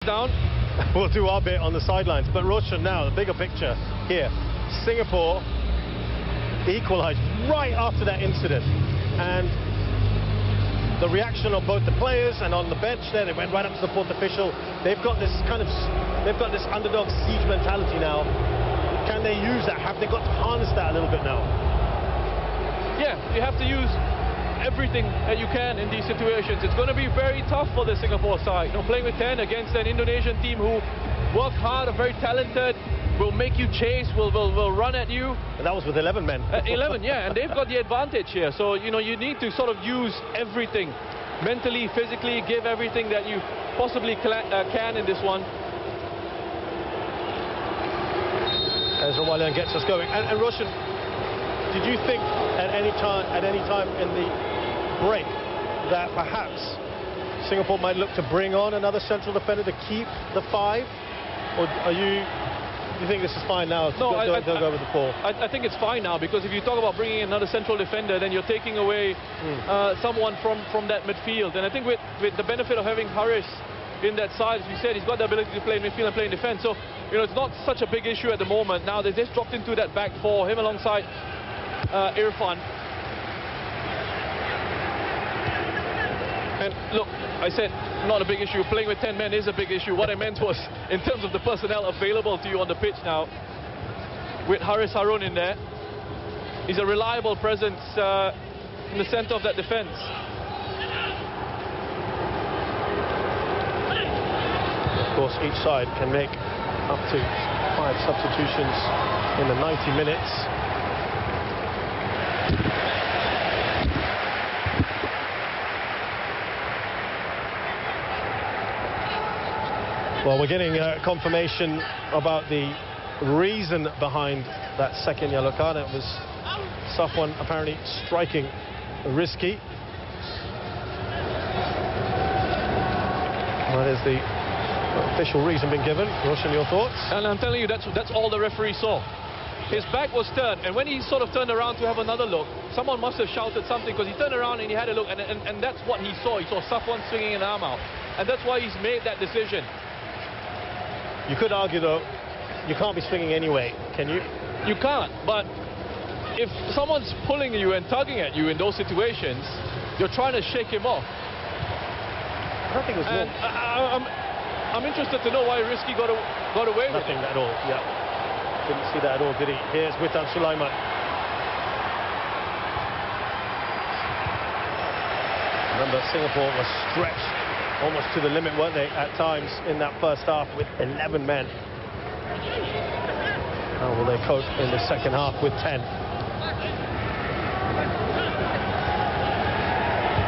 down. We'll do our bit on the sidelines. But Roshan, now, the bigger picture here. Singapore equalised right after that incident. And the reaction of both the players and on the bench there, they went right up to the fourth official. They've got this underdog siege mentality now. Can they use that? Have they got to harness that a little bit now? Yeah, you have to use everything that you can in these situations. It's going to be very tough for the Singapore side. You know, playing with 10 against an Indonesian team who work hard, are very talented, will make you chase, will run at you. And that was with 11 men. 11, yeah, and they've got the advantage here. So, you know, you need to sort of use everything. Mentally, physically, give everything that you possibly can in this one. As Rawalian gets us going. And Roshan, did you think at any time in the break that perhaps Singapore might look to bring on another central defender to keep the 5? Or do you think this is fine now? No, they'll go with the 4. I think it's fine now, because if you talk about bringing another central defender, then you're taking away someone from that midfield. And I think with the benefit of having Haris in that side, as you said, he's got the ability to play in midfield and play in defence. So, you know, it's not such a big issue at the moment. Now they just dropped into that back 4, him alongside Irfan. And look, I said not a big issue. Playing with 10 men is a big issue. What I meant was in terms of the personnel available to you on the pitch now, with Haris Harun in there, he's a reliable presence in the centre of that defence. Of course, each side can make up to 5 substitutions in the 90 minutes. Well, we're getting confirmation about the reason behind that second yellow card. It was Safwan apparently striking risky. That is the official reason being given. Roshan, your thoughts? And I'm telling you, that's all the referee saw. His back was turned, and when he sort of turned around to have another look, someone must have shouted something, because he turned around and he had a look, and that's what he saw. He saw Safwan swinging an arm out, and that's why he's made that decision. You could argue, though, you can't be swinging anyway, can you? You can't, but if someone's pulling you and tugging at you in those situations, you're trying to shake him off. I don't think it was and I'm interested to know why Risky got away with it. Nothing at all, yeah. Didn't see that at all, did he? Here's Witan Sulaiman. Remember, Singapore was stretched almost to the limit, weren't they, at times in that first half with 11 men. How will they cope in the second half with 10?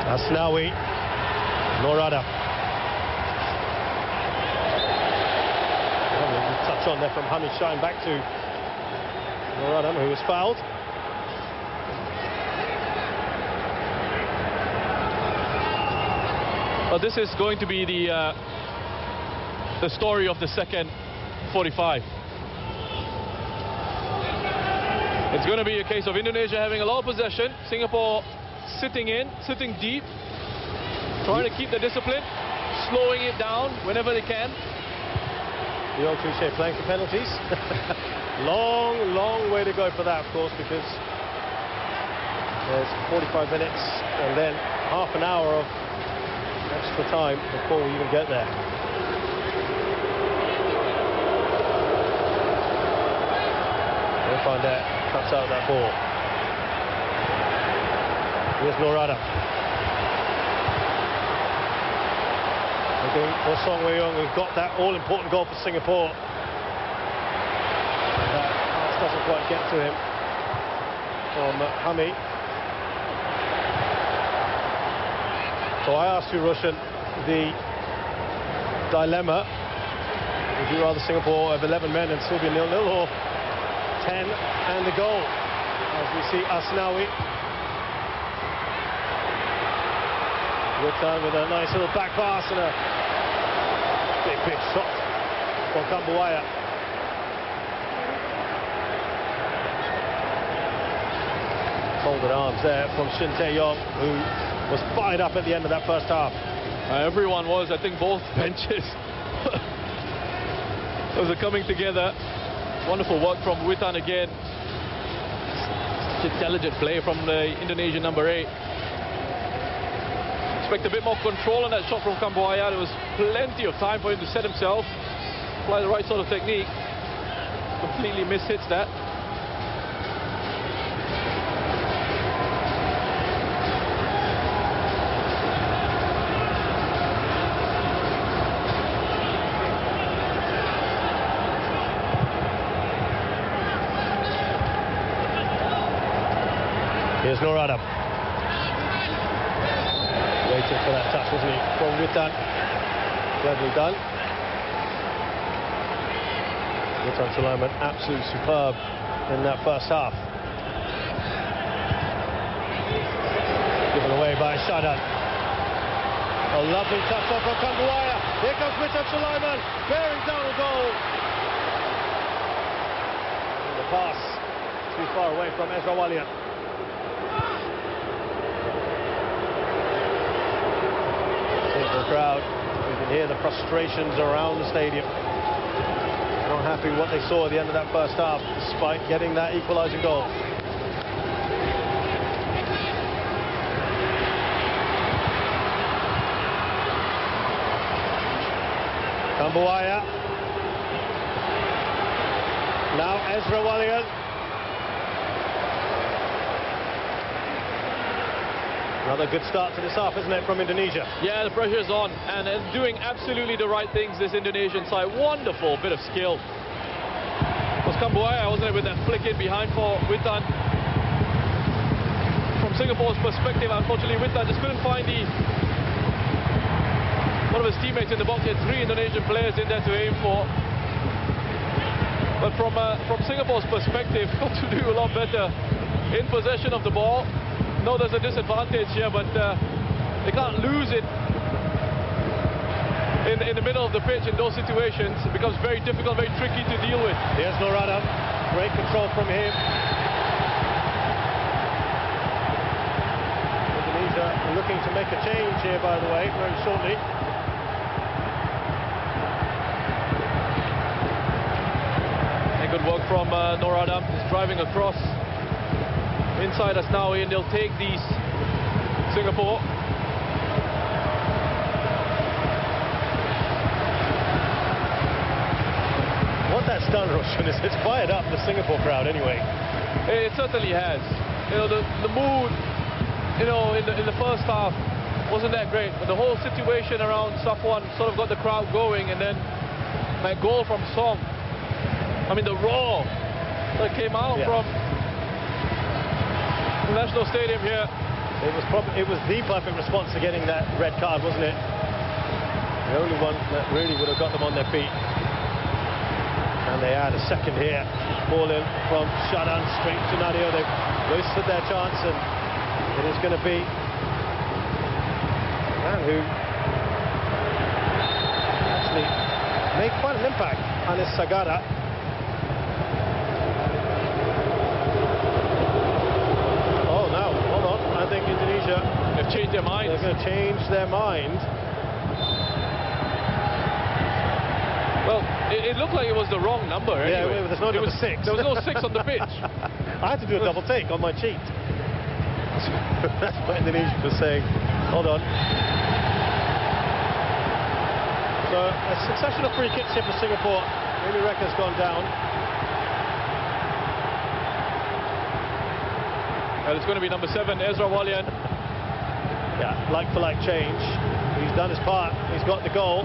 Asnawi, Norada. Touch on there from Hamid Shine back to Norada, who was fouled. Well, this is going to be the story of the second 45. It's going to be a case of Indonesia having a lot of possession, Singapore sitting deep, trying to keep the discipline, slowing it down whenever they can. The old cliche, playing for penalties. long way to go for that, of course, because there's 45 minutes and then half an hour of extra time before we even get there. Irfan there cuts out that ball. Here's Norada. Looking for Song Wei-yong, who got that all-important goal for Singapore. That pass doesn't quite get to him from Hami. So I asked you, Roshan, the dilemma. Would you rather Singapore have 11 men and still be 0-0, or 10 and the goal? As we see Asnawi with a nice little back pass and a big shot for Kambuaya. Folded arms there from Shin Tae-yong, who was fired up at the end of that first half. Everyone was. I think both benches Those are coming together. Wonderful work from Witan again. Such intelligent play from the Indonesian number 8. Expect a bit more control on that shot from Kambuaya. There was plenty of time for him to set himself, apply the right sort of technique. Completely mishits that. Here's Noradam. Waiting for that touch, wasn't he? From Witan. Cleverly done. Witan Sulaiman, absolutely superb in that first half. Given away by Shadan. A lovely touch off from Kambuaya. Here comes Witan Sulaiman, bearing down the goal. And the pass too far away from Ezra Walian. The crowd, you can hear the frustrations around the stadium. Not happy with what they saw at the end of that first half, despite getting that equalising goal. Kambuaya. Now Ezra Walian. Another good start to this half, isn't it, from Indonesia? Yeah, the pressure's on, and doing absolutely the right things, this Indonesian side. Wonderful bit of skill. It was Kambuaya, wasn't it, with that flick in behind for Witan. From Singapore's perspective, unfortunately, Witan just couldn't find one of his teammates in the box. He had 3 Indonesian players in there to aim for. But from Singapore's perspective, got to do a lot better in possession of the ball. No, there's a disadvantage here, but they can't lose it in the middle of the pitch in those situations. It becomes very difficult, very tricky to deal with. Here's Noradam. Great control from him. Indonesia looking to make a change here, by the way, very shortly. And good work from Noradam. He's driving across. Inside us now, and they'll take these, Singapore. What that's done, Roshan, is it's fired up the Singapore crowd anyway. It certainly has. You know, the mood, you know, in the first half wasn't that great, but the whole situation around Safwan sort of got the crowd going, and then that goal from Song. I mean, the roar that came out from National Stadium here. It was the perfect response to getting that red card, wasn't it? The only one that really would have got them on their feet. And they had a second here. Ball in from Shadan straight to Nadio. They've wasted their chance, and it is going to be a man who actually made quite an impact, Anis Sagara. I think Indonesia, they've changed their minds. They're going to change their mind. Well, it looked like it was the wrong number. Anyway. Yeah, there's no number 6. There was no 6 on the pitch. I had to do a double take on my cheat. That's what Indonesia was saying. Hold on. So a succession of free kicks here for Singapore. Amy Rekha's gone down. And it's going to be number 7, Ezra Walian. Yeah, like-for-like change. He's done his part. He's got the goal.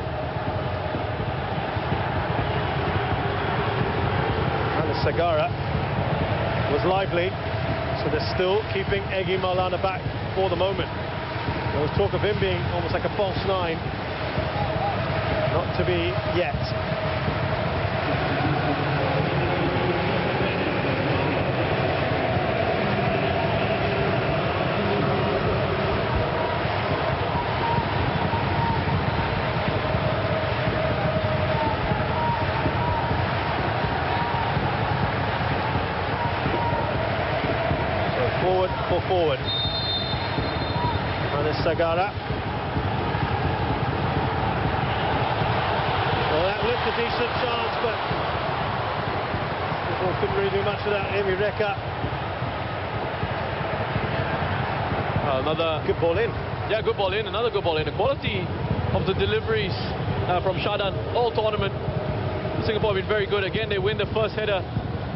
And Sagara was lively. So they're still keeping Egy Maulana back for the moment. There was talk of him being almost like a false 9. Not to be yet. Forward. And it's Sagara. Well, that looked a decent chance, but Singapore couldn't really do much of that. Amy Reka. Another good ball in. Yeah, good ball in. Another good ball in. The quality of the deliveries from Shadan all tournament. Singapore have been very good. Again, they win the first header.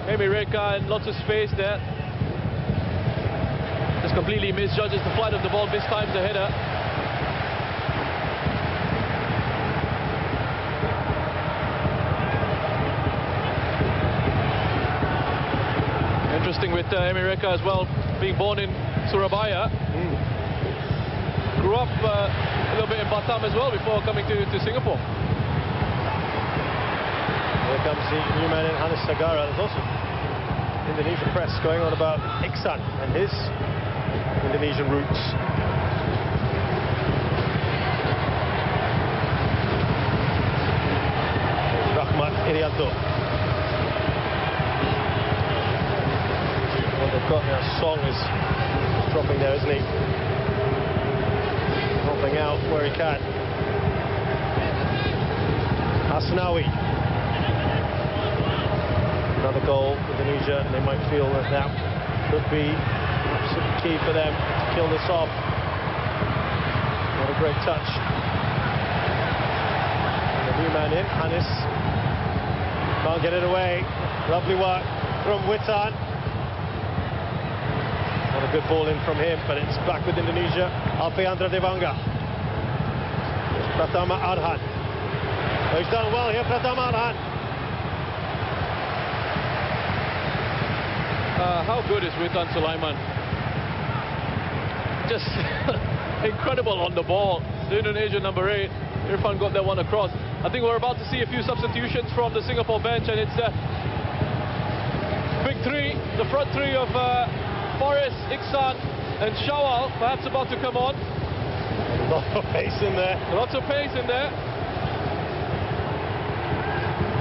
Amy Reka and lots of space there. Just completely misjudges the flight of the ball, mistimes the header. Interesting with Amy Reka as well, being born in Surabaya. Grew up a little bit in Batam as well before coming to Singapore. Here comes the new man in, Hannes Sagara. There's also Indonesian press going on about Iksan and his Indonesian roots. Rahmat Irianto. What they've got now, Song is dropping there, isn't he? Dropping out where he can. Asnawi. Another goal, Indonesia, and they might feel that that could be absolutely key for them to kill this off. What a great touch. And the new man in, Hannes. Can't get it away. Lovely work from Witan. Not a good ball in from him, but it's back with Indonesia. Alfeandra Dewanga. Pratama Arhan. Oh, he's done well here, Pratama Arhan. How good is Witan Sulaiman? Just incredible on the ball. The Indonesian number 8, Irfan got that one across. I think we're about to see a few substitutions from the Singapore bench, and it's big three, the front three of Forrest, Iksan and Shawal, perhaps about to come on. Lots of pace in there. Lots of pace in there.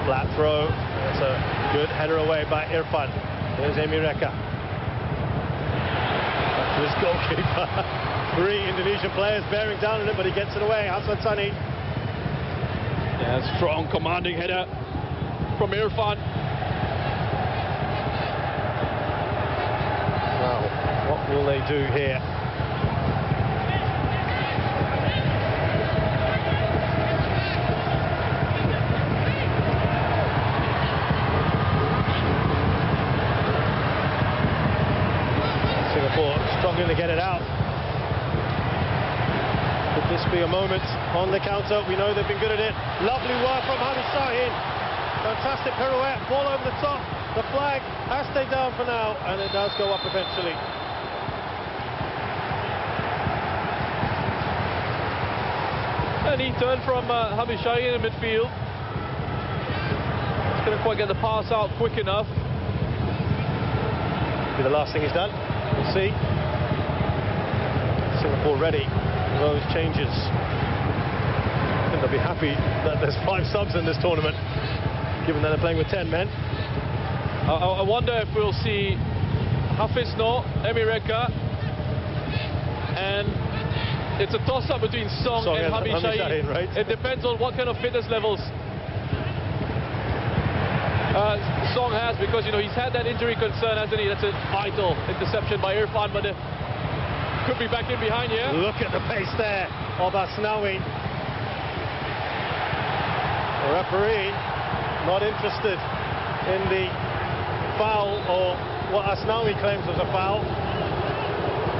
Flat throw. That's a good header away by Irfan. There's Amy Reka. Back to his goalkeeper. 3 Indonesian players bearing down on him, but he gets it away. Hassan Sani. Yeah, strong commanding header from Irfan. Wow, what will they do here? Singapore struggling to get it out. Could this be a moment on the counter? We know they've been good at it. Lovely work from Hamid Sahin. Fantastic pirouette, ball over the top. The flag has stayed down for now, and it does go up eventually. And he turned from Hamid Sahin in midfield. Couldn't quite get the pass out quick enough. Be the last thing he's done. We'll see. Singapore ready for those changes. I think they'll be happy that there's 5 subs in this tournament, given that they're playing with 10 men. I wonder if we'll see Hafiz Noor, Amy Reka, and it's a toss-up between Song and Hamid Sahin. Right? It depends on what kind of fitness levels Song has, because you know he's had that injury concern, hasn't he? That's a vital interception by Irfan, but could be back in behind here. Look at the pace there of Asnawi. The referee not interested in the foul, or what Asnawi claims was a foul.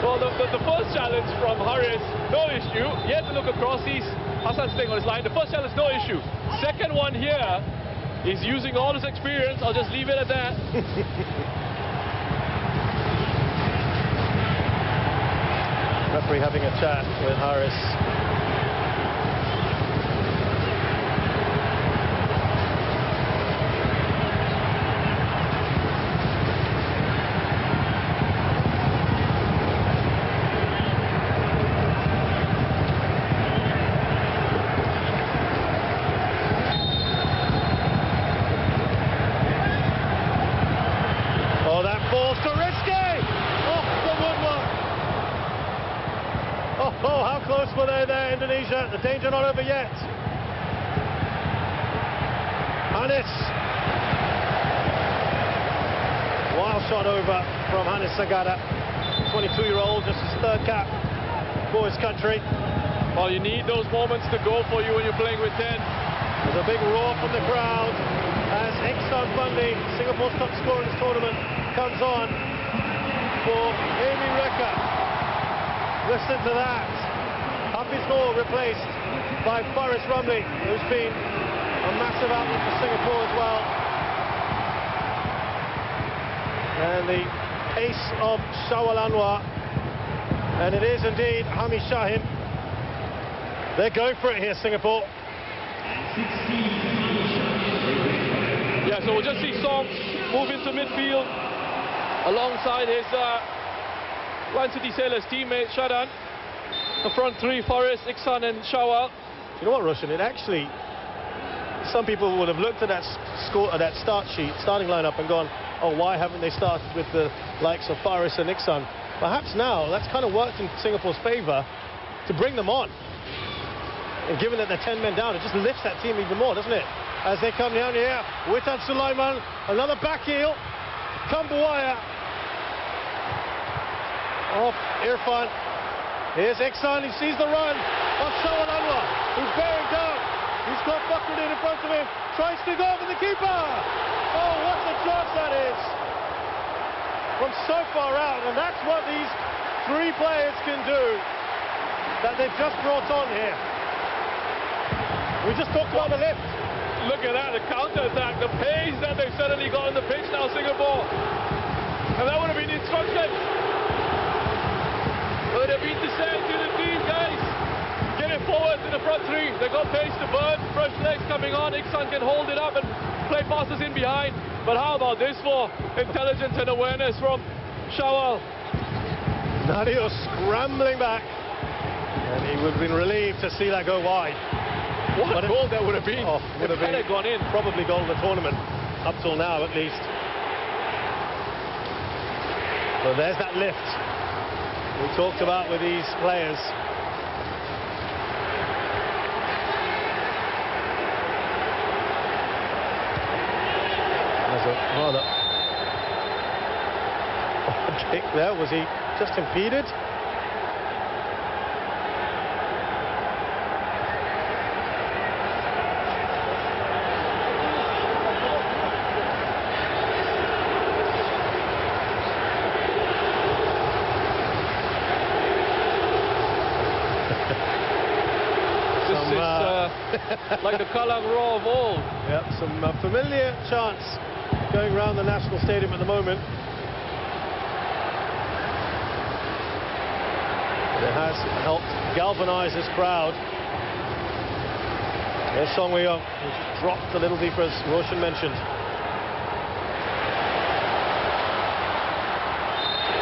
Well, the first challenge from Haris, no issue. He had to look across. Hassan's staying on his line. The first challenge, no issue. Second one here, he's using all his experience. I'll just leave it at that. Referee having a chat with Haris. Oh, how close were they there, Indonesia? The danger not over yet. Hannes. Wild shot over from Hannes Sagada. 22-year-old, just his third cap for his country. Well, you need those moments to go for you when you're playing with 10. There's a big roar from the crowd as Iksan Bandi, Singapore's top scorer in this tournament, comes on for Amy Reka. Listen to that. Hafiz Noor replaced by Faris Ramli, who's been a massive outlet for Singapore as well. And the ace of Shawal Anwar, and it is indeed Hami Shahin. They're going for it here, Singapore. Yeah, so we'll just see Song move into midfield alongside his Lion City Sailors teammate Shadan. The front three, Faris, Iksan and Shawal. You know what, Roshan? It actually, some people would have looked at that score, that starting lineup and gone, oh, why haven't they started with the likes of Faris and Iksan? Perhaps now that's kind of worked in Singapore's favour to bring them on. And given that they're 10 men down, it just lifts that team even more, doesn't it? As they come down here, Witan Sulaiman, another back heel, Kambuaya, off Irfan. Here's Iksan, he sees the run of Shawal Anwar, who's bearing down. He's got Fakhruddin in front of him, tries to go over the keeper. Oh, what a chance that is! From so far out, and that's what these three players can do that they've just brought on here. We just talked about the lift. Look at that, the counter-attack, the pace that they've suddenly got on the pitch now, Singapore. And that would have been the instruction. Would have been to say to the team, guys, get it forward to the front three. They've got pace to burn, fresh legs coming on. Iksan can hold it up and play passes in behind. But how about this for intelligence and awareness from Shawal? Nadio scrambling back. And he would have been relieved to see that go wide. What a goal that would have been. Oh, would have been gone in. Probably goal of the tournament, up till now at least. So there's that lift we talked about with these players. There's a rather odd kick there. Was he just impeded? Like the Kalang Roar of old. Yep, some familiar chants going around the National Stadium at the moment. It has helped galvanise this crowd. There's Song Wei-yong, who's dropped a little deeper, as Roshan mentioned.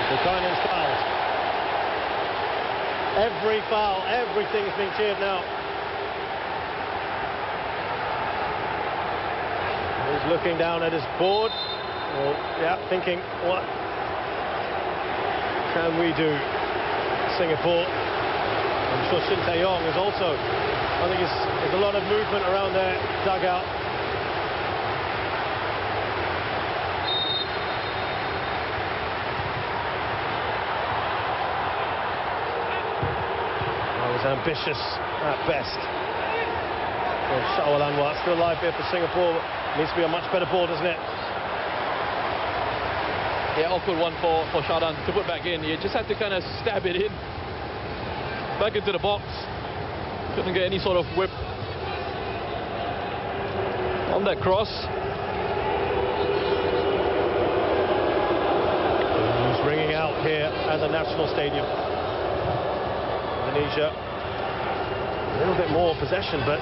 Buchanan's fouled. Every foul, everything is being cheered now. He's looking down at his board. Well, yeah, thinking, what can we do? Singapore. I'm sure Shin Tae-yong is also, I think there's a lot of movement around their dugout. That was ambitious at best. Well, Shawal Anwar still alive here for Singapore. Needs to be a much better ball, doesn't it? Yeah, awkward one for Shadan to put back in. He just had to kind of stab it in. Back into the box. Couldn't get any sort of whip on that cross. Who's ringing out here at the National Stadium. Indonesia, a little bit more possession, but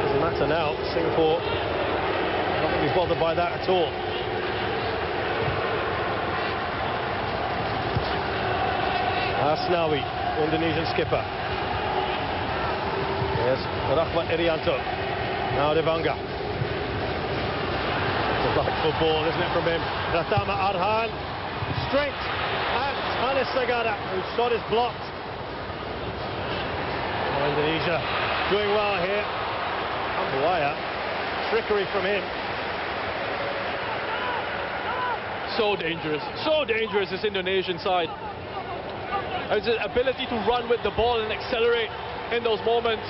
doesn't matter now. Singapore not going to be bothered by that at all. Asnawi, Indonesian skipper. There's Rahmat Irianto. Now Devanga. Delightful ball, isn't it, from him? Pratama Arhan. Straight at Hannes Sagada, whose shot is blocked. Oh, Indonesia doing well here. Kambuaya trickery from him. So dangerous, this Indonesian side. His ability to run with the ball and accelerate in those moments.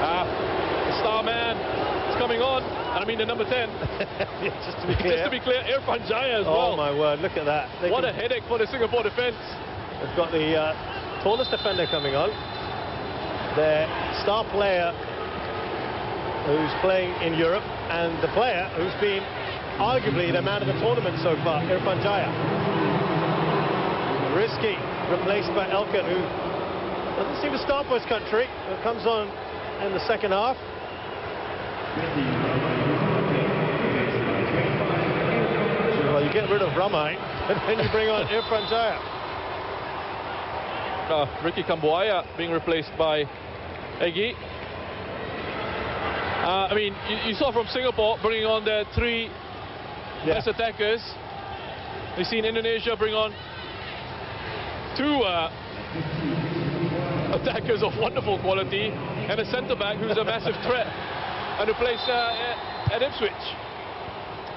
The star man is coming on, and I mean the number 10. Just to be clear, Irfan Jaya as well. Oh my word, look at that. What a headache for the Singapore defence. They've got the tallest defender coming on. Their star player who's playing in Europe, and the player who's been arguably the man of the tournament so far, Irfan Jaya. Risky, replaced by Elkan, who doesn't seem to start for his country, but comes on in the second half. Well, you get rid of Ramai, and then you bring on Irfan Jaya. Ricky Kambuaya being replaced by Egi. I mean, you saw from Singapore bringing on their three best attackers. We've seen Indonesia bring on two attackers of wonderful quality and a centre-back who's a massive threat, and who plays at Ipswich.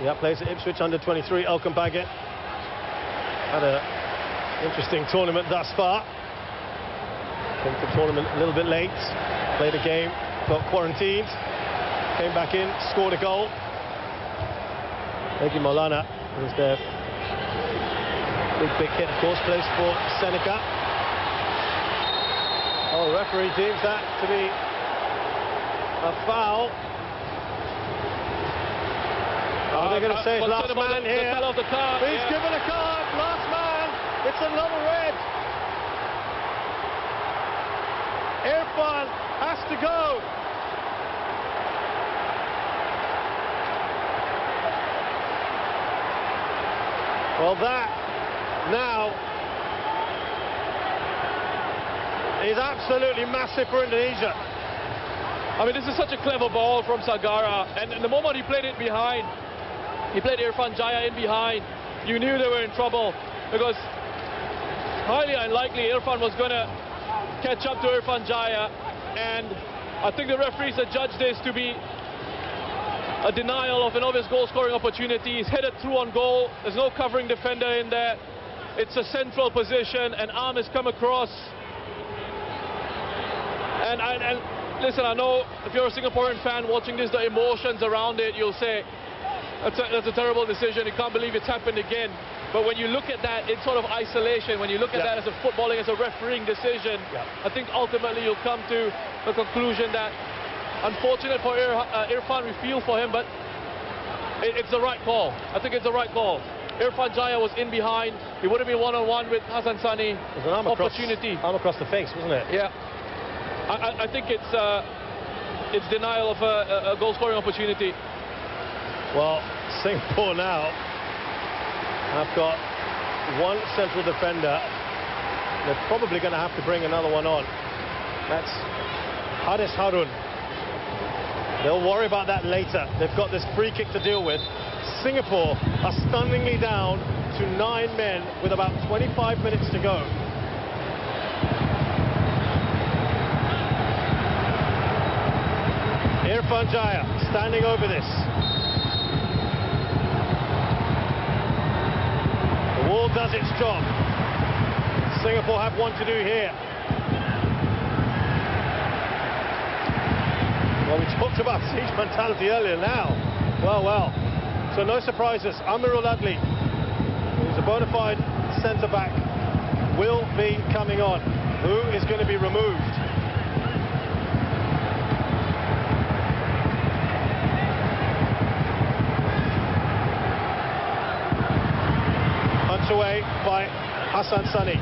Yeah, plays at Ipswich under 23, Elkan Baggett. Had an interesting tournament thus far. Came to the tournament a little bit late, played a game, got quarantined, came back in, scored a goal. Egi Maulana was there. Big hit, of course, plays for Seneca. Oh, the referee deems that to be a foul. They're going to say it's last man here. He's given a card, last man. It's another red. Irfan has to go. Well, that now is absolutely massive for Indonesia. I mean, this is such a clever ball from Sagara, and the moment he played it behind, he played Irfan Jaya in behind, you knew they were in trouble, because highly unlikely Irfan was going to catch up to Irfan Jaya, and I think the referees had judged this to be a denial of an obvious goal-scoring opportunity. He's headed through on goal. There's no covering defender in there. It's a central position. An arm has come across. And listen, I know if you're a Singaporean fan watching this, the emotions around it, you'll say, that's a terrible decision. You can't believe it's happened again. But when you look at that in sort of isolation, when you look at that as a footballing, as a refereeing decision, I think ultimately you'll come to the conclusion that unfortunate for Irfan, we feel for him, but it's the right call. I think it's the right call. Irfan Jaya was in behind. He would have been one-on-one with Hassan Sani. It was an arm across the face, wasn't it? Yeah. I think it's denial of a goal-scoring opportunity. Well, Singapore now have got one central defender. They're probably going to have to bring another one on. That's Haris Harun. They'll worry about that later. They've got this free kick to deal with. Singapore are stunningly down to 9 men with about 25 minutes to go. Irfan Jaya standing over this. The wall does its job. Singapore have one to do here. Well, we talked about siege mentality earlier now. Well. So no surprises. Amirul Adli, who's a bona fide centre-back, will be coming on. Who is going to be removed? Punched away by Hassan Sani.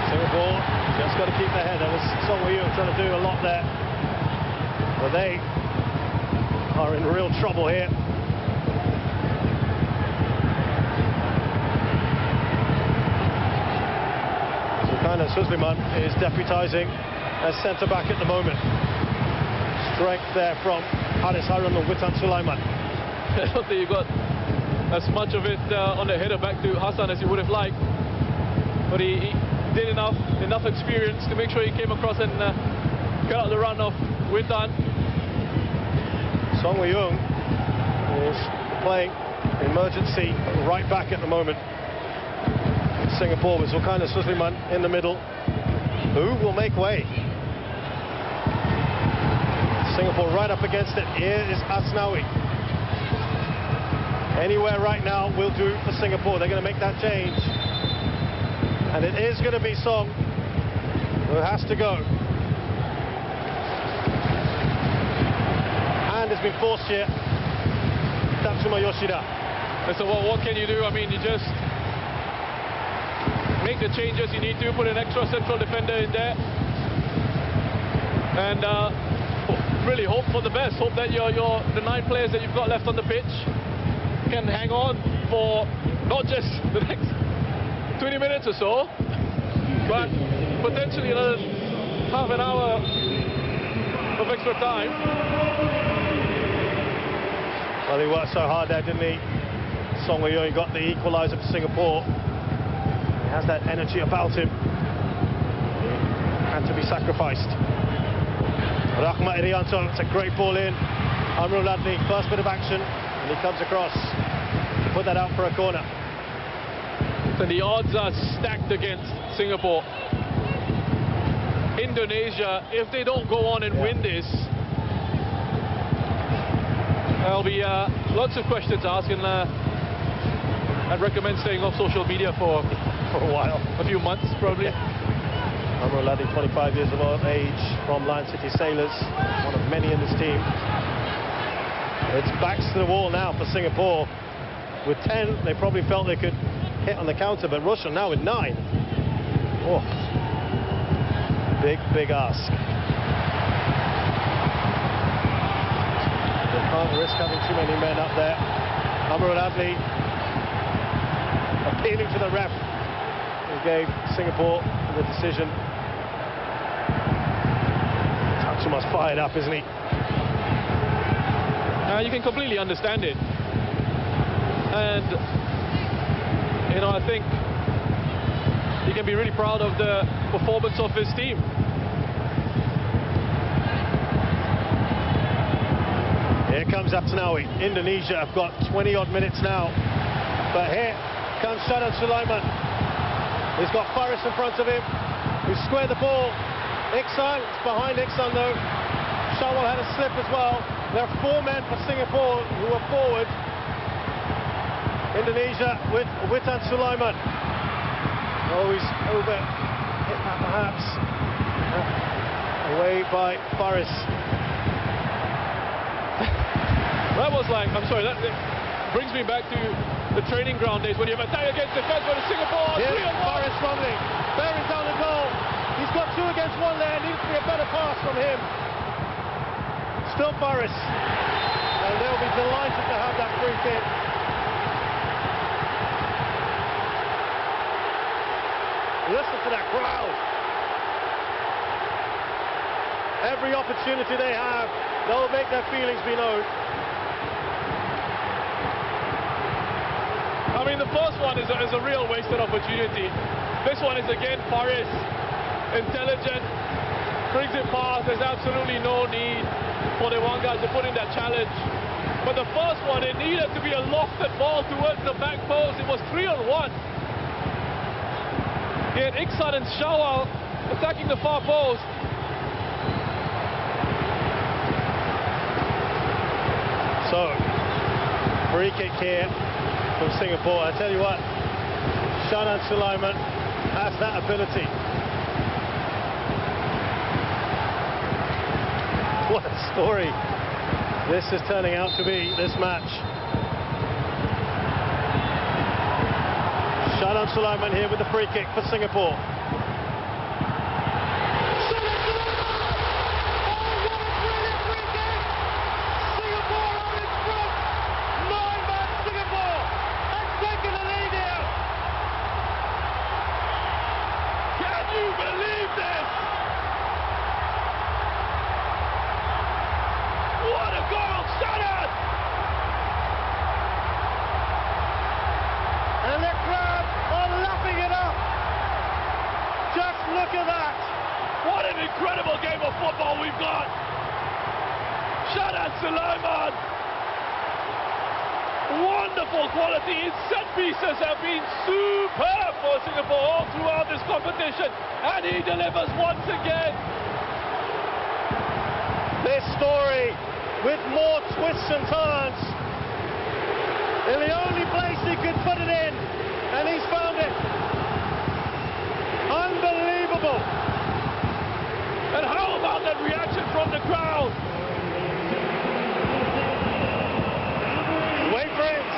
Singapore just got to keep their head. That was Song Woo trying to do a lot there. But they are in real trouble here. Sultan Suleiman is deputising as centre-back at the moment. Strength there from Haris Harun and Witan Sulaiman. I don't think you got as much of it on the header back to Hassan as you would have liked. But he did enough experience to make sure he came across and got out the run of Witan. Song Wei-young is playing emergency right back at the moment. Singapore with Zulkarnain Suleiman in the middle. Who will make way? Singapore right up against it. Here is Asnawi. Anywhere right now will do for Singapore. They're going to make that change. And it is going to be Song who has to go. Hand has been forced here. Tatsuma Yoshida. And so what can you do? I mean, you just make the changes you need to, put an extra central defender in there, and really hope for the best. Hope that the 9 players that you've got left on the pitch can hang on for not just the next 20 minutes or so, but potentially another half an hour of extra time. Well, he worked so hard there, didn't he? Song Wei-young got the equaliser for Singapore. He has that energy about him. Had to be sacrificed. Rahmat Irianto, it's a great ball in. Amrul Adli, first bit of action, and he comes across to put that out for a corner. So the odds are stacked against Singapore. Indonesia, if they don't go on and win this, there'll be lots of questions to ask, and I'd recommend staying off social media for a while. A few months, probably. Amrul Adli, 25 years of age, from Lion City Sailors, one of many in this team. It's backs to the wall now for Singapore. With 10, they probably felt they could hit on the counter, but Russia now with 9. Oh. Big ask. They can't risk having too many men up there. Amrul Adli appealing to the ref who gave Singapore the decision. Tatsuma's fired up, isn't he? You can completely understand it. And, you know, I think he can be really proud of the performance of his team. Here comes Asnawi. Indonesia have got 20-odd minutes now. But here comes Shadan Sulaiman. He's got Faris in front of him, who squared the ball. Iksan, it's behind Iksan though. Shawal had a slip as well. There are 4 men for Singapore who are forward. Indonesia with Witan Sulaiman. Oh, he's over hit that perhaps. Away by Faris. That was like, I'm sorry, that brings me back to the training ground days when you have attack against defense for Singapore. Here's Faris fumbling, bearing down the goal. He's got 2 against 1 there. Needs to be a better pass from him. Still Faris, and they'll be delighted to have that free kick. Listen to that crowd. Every opportunity they have, they'll make their feelings be known. I mean, the first one is a real wasted opportunity. This one is again Faris, intelligent, brings it past. There's absolutely no need for the Wangas to put in that challenge. But the first one, it needed to be a lofted ball towards the back post. It was 3-on-1. He had Iksan and Shawal attacking the far post. So, free kick here from Singapore. I tell you what, Shadan Sulaiman has that ability. What a story this is turning out to be, this match. Shadan Sulaiman here with the free kick for Singapore. at that! What an incredible game of football we've got! Shadan Sulaiman! Wonderful quality. His set pieces have been superb for Singapore all throughout this competition, and he delivers once again. This story with more twists and turns. In the only place he could put it in, and he's found it. Unbelievable. And how about that reaction from the crowd? Wait for it.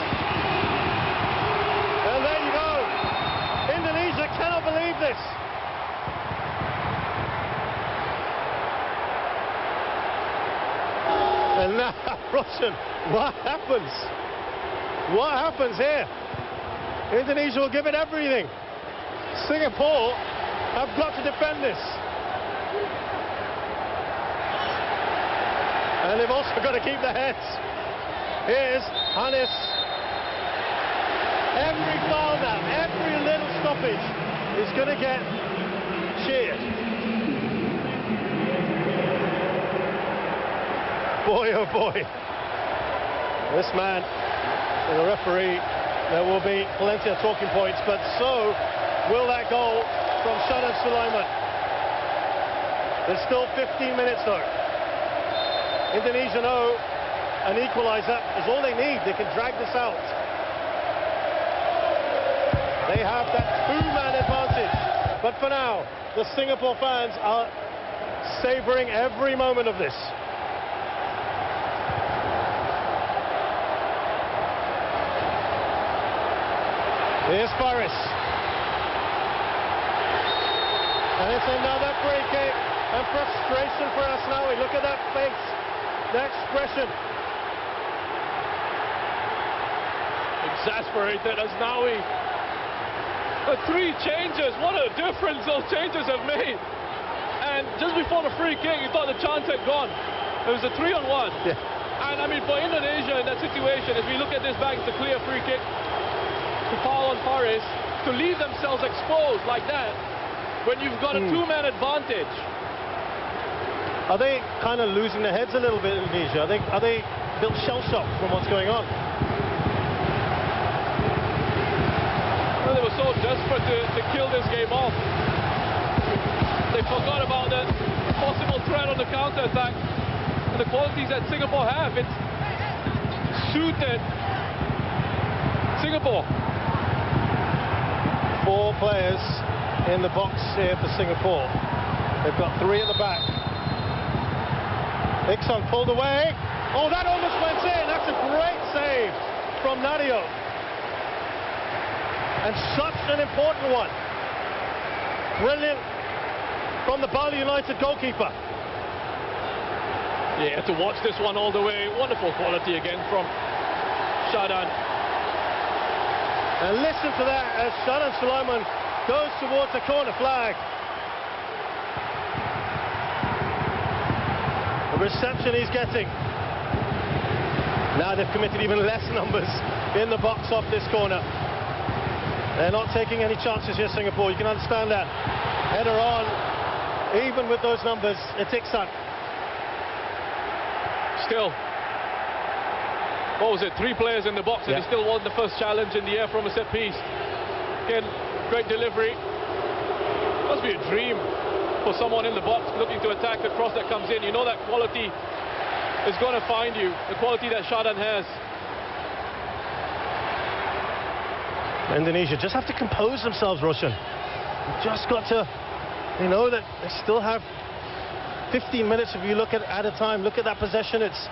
And there you go. Indonesia cannot believe this. And now, Russian, what happens? What happens here? Indonesia will give it everything. Singapore have got to defend this. And they've also got to keep their heads. Here's Hannes. Every foul now, every little stoppage is going to get cheered. Boy, oh boy. This man, the referee, there will be plenty of talking points, but so will that goal from Shadan Sulaiman. There's still 15 minutes though. Indonesia know an equaliser is all they need. They can drag this out. They have that two-man advantage. But for now, the Singapore fans are savouring every moment of this. Here's Faris. And it's another free kick. And frustration for Asnawi. Look at that face, that expression. Exasperated Asnawi. The three changes, what a difference those changes have made. And just before the free kick, you thought the chance had gone. It was a 3-on-1. Yeah. And I mean, for Indonesia in that situation, as we look at this back, it's a clear free kick to foul on Faris, to leave themselves exposed like that when you've got a two-man advantage. Are they kind of losing their heads a little bit, Indonesia? Are they a bit shell-shocked from what's going on? Well, they were so desperate to kill this game off. They forgot about the possible threat on the counter-attack and the qualities that Singapore have. It's suited Singapore. 4 players in the box here for Singapore. They've got 3 at the back. Iksan pulled away. Oh, that almost went in. That's a great save from Nadio. And such an important one. Brilliant from the Bali United goalkeeper. Yeah, to watch this one all the way. Wonderful quality again from Shadan. And listen to that as Shadan Sulaiman goes towards the corner flag. The reception he's getting. Now they've committed even less numbers in the box off this corner. They're not taking any chances here, Singapore. You can understand that. Header on, even with those numbers, it's Iksan. Still, what was it, 3 players in the box, and he still won the first challenge in the air from a set piece. Again, great delivery. Must be a dream for someone in the box looking to attack the cross that comes in. You know that quality is going to find you, the quality that Shadan has. Indonesia just have to compose themselves, Roshan. You've just got to, you know that they still have 15 minutes if you look at a time. Look at that possession. It's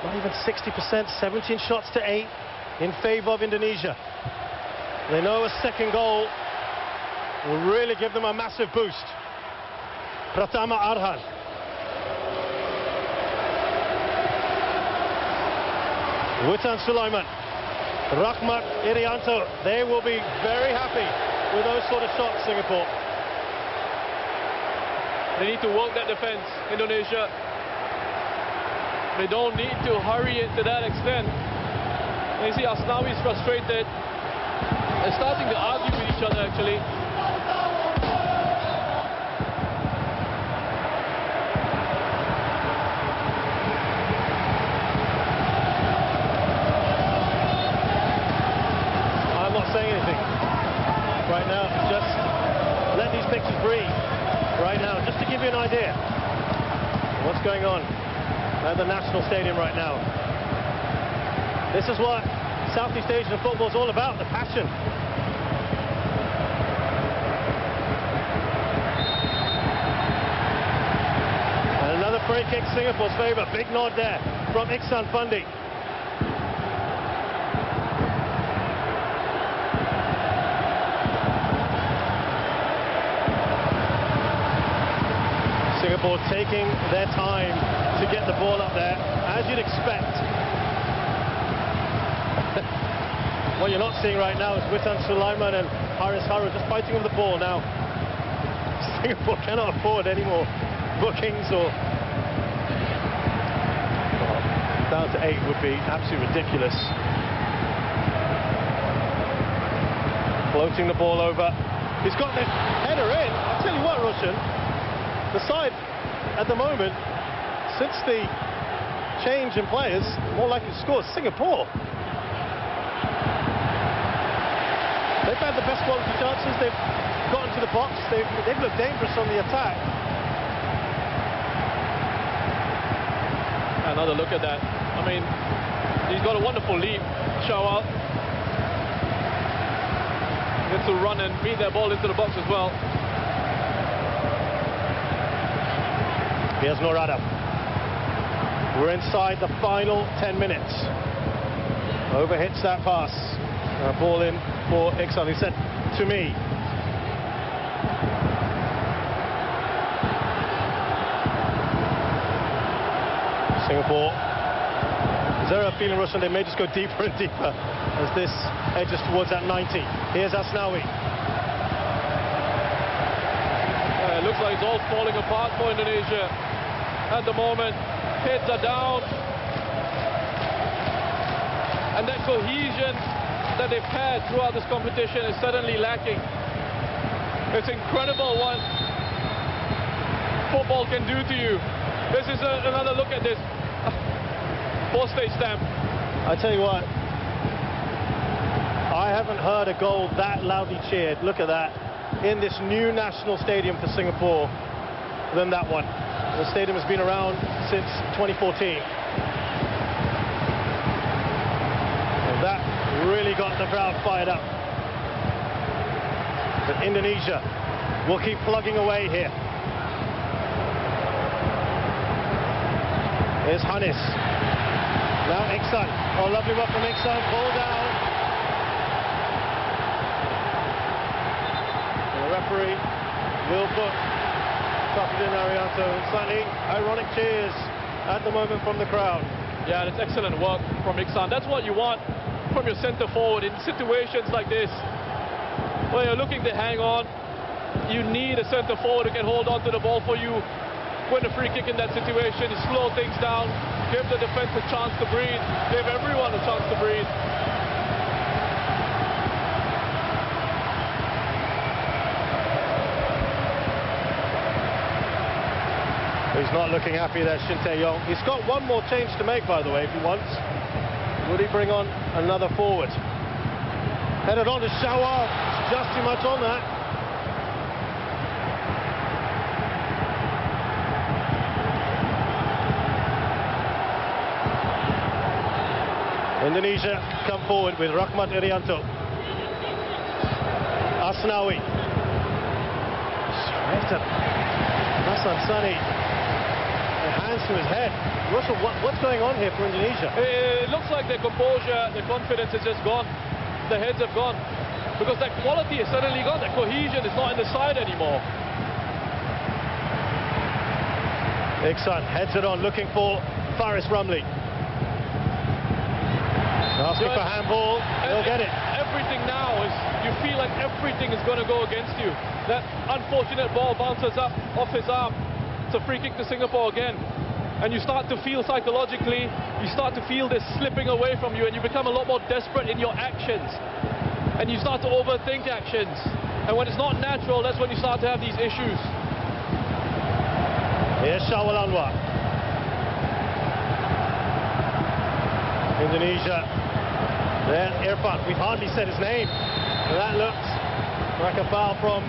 not even 60%, 17 shots to 8 in favor of Indonesia. They know a second goal will really give them a massive boost. Pratama Arhan. Witan Sulaiman. Rahmat Irianto. They will be very happy with those sort of shots, Singapore. They need to work that defense, Indonesia. They don't need to hurry it to that extent. And you see Asnawi is frustrated. They're starting to argue with each other, actually. 36 degrees right now, just to give you an idea of what's going on at the National Stadium right now. This is what Southeast Asian football is all about, the passion. And another free kick, Singapore's favour. Big nod there from Iksan Fundi. Singapore taking their time to get the ball up there, as you'd expect. What you're not seeing right now is Witan Sulaiman and Haris Haru just fighting on the ball now. Singapore cannot afford any more bookings, or down to 8 would be absolutely ridiculous. Floating the ball over. He's got the header in. I'll tell you what, Roshan, the side at the moment, since the change in players, more likely to score, Singapore. They've had the best quality chances, they've gotten to the box, they've looked dangerous on the attack. Another look at that. I mean, he's got a wonderful leap, Shawal. Gets to run and beat that ball into the box as well. Here's Norada. We're inside the final 10 minutes. Overhits that pass. Ball in for Iksan. He said to me. Singapore. Is there a feeling, Russian, they may just go deeper and deeper as this edges towards that 90? Here's Asnawi. It looks like it's all falling apart for Indonesia at the moment. Heads are down, and that cohesion that they've had throughout this competition is suddenly lacking. It's incredible what football can do to you. This is another look at this postage stamp. I tell you what, I haven't heard a goal that loudly cheered. Look at that. In this new national stadium for Singapore than that one. The stadium has been around since 2014. And that really got the crowd fired up. But Indonesia will keep plugging away here. Here's Hanis. Now Iksan. Oh, lovely work from Iksan. Ball down. The referee will book Safidin Arianto. Slightly ironic cheers at the moment from the crowd. Yeah, that's excellent work from Iksan. That's what you want from your centre forward in situations like this, where you're looking to hang on. You need a centre forward who can hold on to the ball for you. Win a free kick in that situation, you slow things down, give the defence a chance to breathe, give everyone a chance to breathe. He's not looking happy there, Shin Tae-yong. He's got one more change to make, by the way, if he wants. Would he bring on another forward? Headed on to Shawal. It's just too much on that. Indonesia come forward with Rahmat Irianto. Asnawi. Straight up. Hasan Sani. Hands to his head. Russell, what's going on here for Indonesia? It looks like their composure, their confidence is just gone. Their heads have gone. Because that quality is suddenly gone. That cohesion is not in the side anymore. Iksan heads it on, looking for Faris Rumley. Asking for handball, they'll get it. Everything now is, you feel like everything is going to go against you. That unfortunate ball bounces up off his arm. It's a free kick to Singapore again. And you start to feel psychologically, you start to feel this slipping away from you, and you become a lot more desperate in your actions. And you start to overthink actions. And when it's not natural, that's when you start to have these issues. Here's Shawal Anwar. Indonesia. There, Irfan. We've hardly said his name. And that looks like a foul from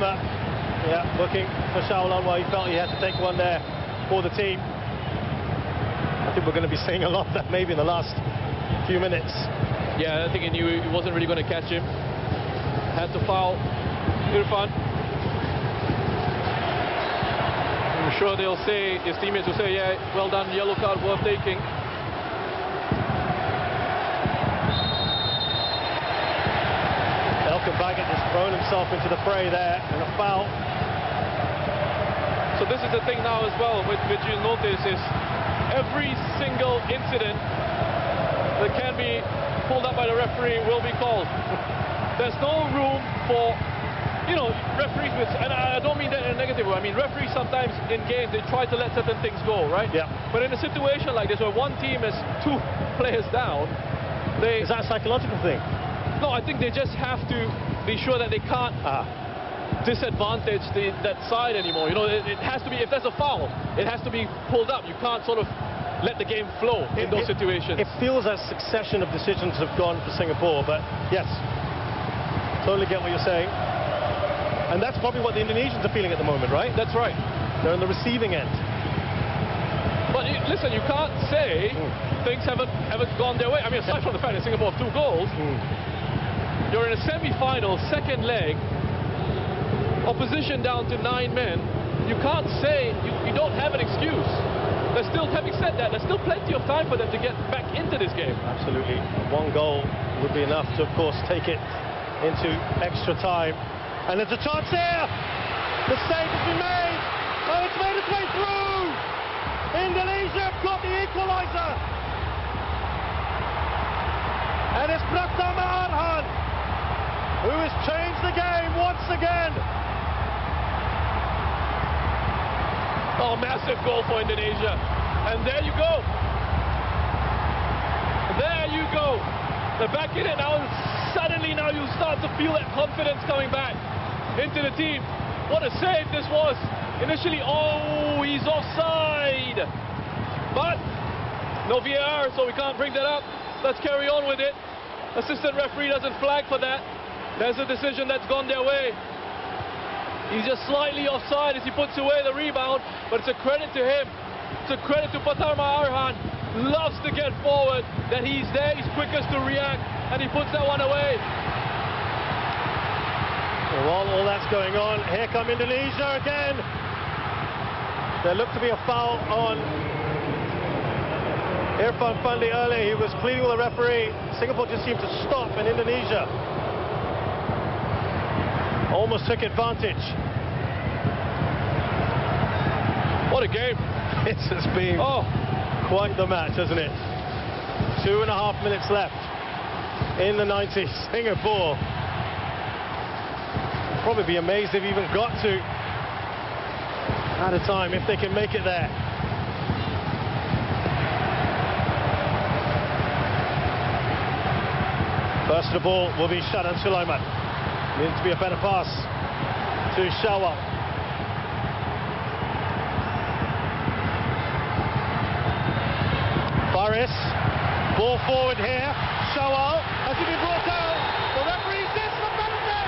Yeah, looking for Shaolan while he felt he had to take one there for the team. I think we're going to be seeing a lot of that maybe in the last few minutes. Yeah, I think he knew he wasn't really going to catch him. Had to foul Irfan. I'm sure they'll say, his teammates will say, yeah, well done, yellow card worth taking. Baggett has thrown himself into the fray there, and a foul. So this is the thing now as well, which you notice is every single incident that can be pulled up by the referee will be called. There's no room for, you know, referees with, and I don't mean that in a negative way. I mean, referees sometimes in games, they try to let certain things go, right? Yeah. But in a situation like this, where one team is 2 players down, they... Is that a psychological thing? No, I think they just have to be sure that they can't disadvantage that side anymore. You know, it has to be, if there's a foul, it has to be pulled up. You can't sort of let the game flow in those situations. It feels as succession of decisions have gone for Singapore, but yes, totally get what you're saying. And that's probably what the Indonesians are feeling at the moment, right? That's right. They're on the receiving end. But listen, you can't say things haven't gone their way. I mean, aside from the fact that Singapore have 2 goals, you're in a semi-final, second leg, opposition down to 9 men. You can't say, you don't have an excuse. There's still, having said that, there's still plenty of time for them to get back into this game. Absolutely. 1 goal would be enough to, of course, take it into extra time. And there's a chance here. The save has been made. Oh, it's made its way through. Indonesia have got the equaliser. And it's Pratama Arhan who has changed the game once again. Oh, massive goal for Indonesia. And there you go. There you go. They're back in it now. Suddenly now you start to feel that confidence coming back into the team. What a save this was. Initially, oh, he's offside. But no VAR, so we can't bring that up. Let's carry on with it. Assistant referee doesn't flag for that. There's a decision that's gone their way. He's just slightly offside as he puts away the rebound, but it's a credit to him. It's a credit to Pratama Arhan. Loves to get forward, that he's there, he's quickest to react, and he puts that one away. While all that's going on, here come Indonesia again. There looked to be a foul on Irfan Fandi early. He was pleading with the referee. Singapore just seemed to stop, and Indonesia almost took advantage. What a game. It has been quite the match, hasn't it? 2.5 minutes left in the 90s. Singapore probably be amazed they've even got to added time if they can make it there. First of all will be Shadan Sulaiman. Needs to be a better pass to Shawal. Faris, ball forward here. Shawal, has he been brought down? The referee says the penalty.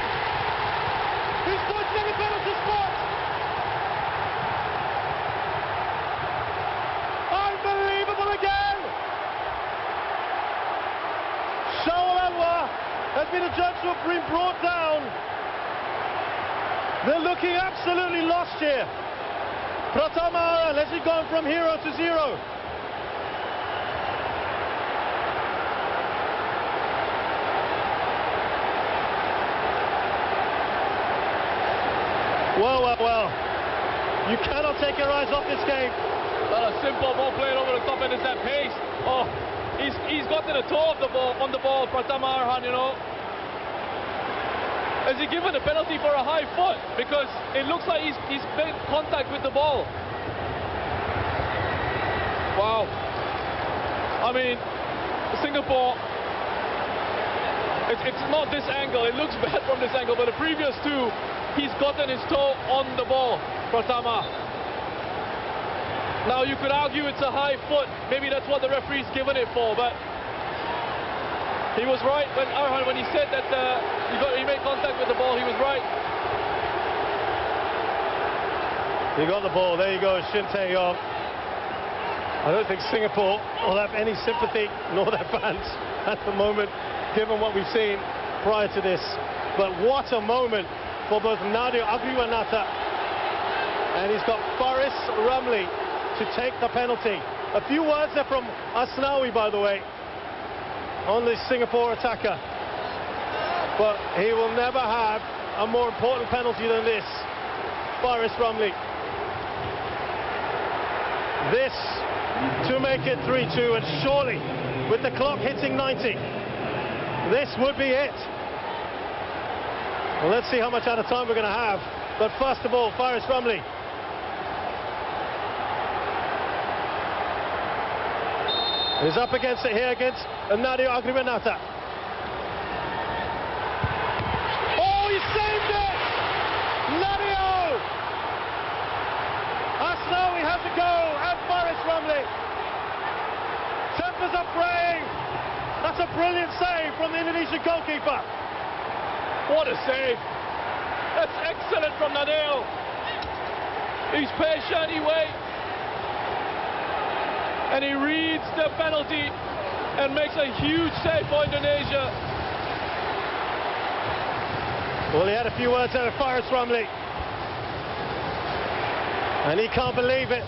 He's pointing the penalty spot. Unbelievable again. Shawal has been adjudged to have been brought down. They're looking absolutely lost here. Pratama has he gone from hero to zero. Well. You cannot take your eyes off this game. Not a simple ball played over the top, and it's that pace. Oh, he's got to the toe of the ball, on the ball, Pratama Arhan, you know. Has he given a penalty for a high foot? Because it looks like he's made contact with the ball. Wow. I mean, Singapore, it's not this angle. It looks bad from this angle, but the previous two, he's gotten his toe on the ball, Pratama. Now, you could argue it's a high foot. Maybe that's what the referee's given it for, but he was right when Arhan, when he said that he made contact with the ball, he was right. He got the ball. There you go, Shin Tae-yong. I don't think Singapore will have any sympathy, nor their fans, at the moment, given what we've seen prior to this. But what a moment for both Nadio Agriwanata, and he's got Faris Ramli to take the penalty. A few words there from Asnawi, by the way, on this Singapore attacker. But he will never have a more important penalty than this. Faris Ramli. This to make it 3-2, and surely, with the clock hitting 90, this would be it. Well, let's see how much out of time we're going to have. But first of all, Faris Ramli. He's up against it here against Nadio Agriwanata. Oh, he saved it! Nadio! Asnawi has a go, and Faris Ramli. Tempers are fraying. That's a brilliant save from the Indonesian goalkeeper. What a save. That's excellent from Nadio. He's patient, he waits. And he reads the penalty and makes a huge save for Indonesia. Well, he had a few words out of Faris Ramli, and he can't believe it.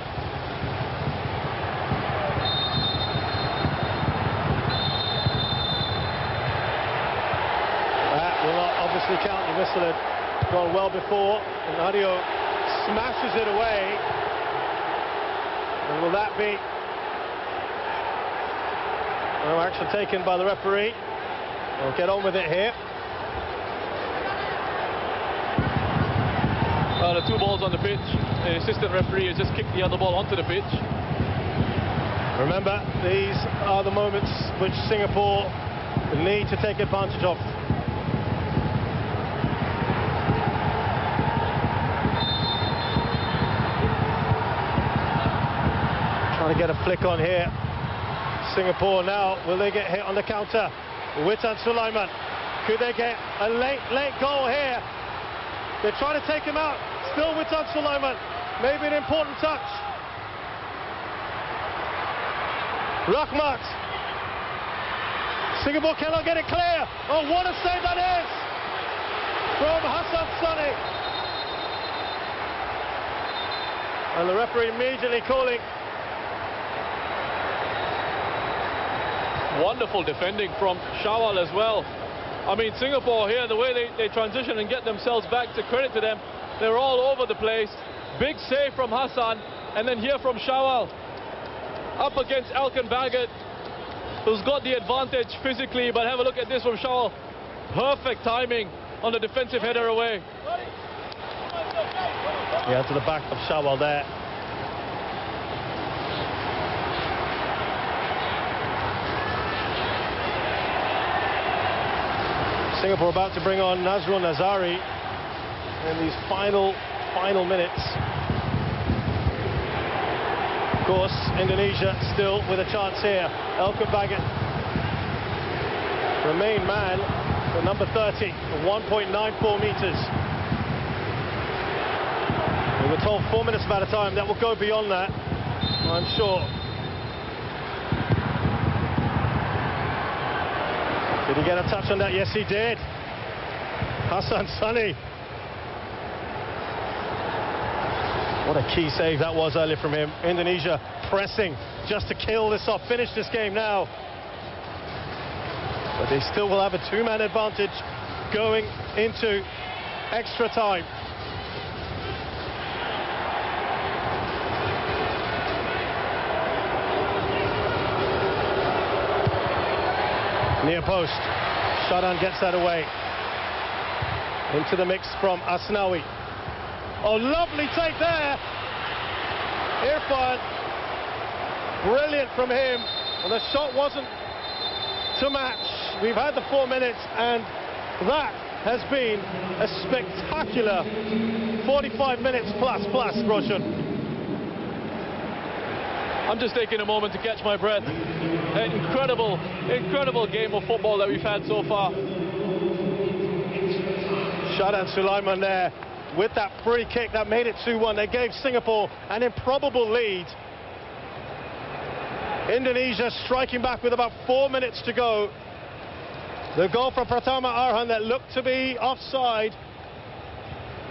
That will not obviously count. The whistle had gone well before, and Nadio smashes it away. And will that be no action taken by the referee? We'll get on with it here. The two balls on the pitch. The assistant referee has just kicked the other ball onto the pitch. Remember, these are the moments which Singapore need to take advantage of. Trying to get a flick on here. Singapore now, will they get hit on the counter? Witan Sulaiman, could they get a late goal here? They're trying to take him out. Still Witan Sulaiman, maybe an important touch. Rahmat. Singapore cannot get it clear. Oh, what a save that is from Hassan Sani. And the referee immediately calling. Wonderful defending from Shawal as well. I mean, Singapore here, the way they transition and get themselves back, to credit to them, they're all over the place. Big save from Hassan, and then here from Shawal. Up against Alkan Bagat, who's got the advantage physically, but have a look at this from Shawal. Perfect timing on the defensive header away. Yeah, to the back of Shawal there. Singapore about to bring on Nazrul Nazari in these final minutes. Of course, Indonesia still with a chance here. Alkan Bagat, the main man, the number 30, 1.94 meters. We were told 4 minutes about a time. That will go beyond that, I'm sure. Did he get a touch on that? Yes, he did. Hassan Sani. What a key save that was earlier from him. Indonesia pressing just to kill this off, finish this game now. But they still will have a two-man advantage going into extra time. Near post. Shadan gets that away. Into the mix from Asnawi. Oh, lovely take there. Irfan. Brilliant from him. Well, the shot wasn't to match. We've had the 4 minutes, and that has been a spectacular 45 minutes plus, Roshan. I'm just taking a moment to catch my breath. An incredible game of football that we've had so far. Shadan Sulaiman there with that free kick that made it 2-1. They gave Singapore an improbable lead. Indonesia striking back with about 4 minutes to go. The goal from Pratama Arhan that looked to be offside.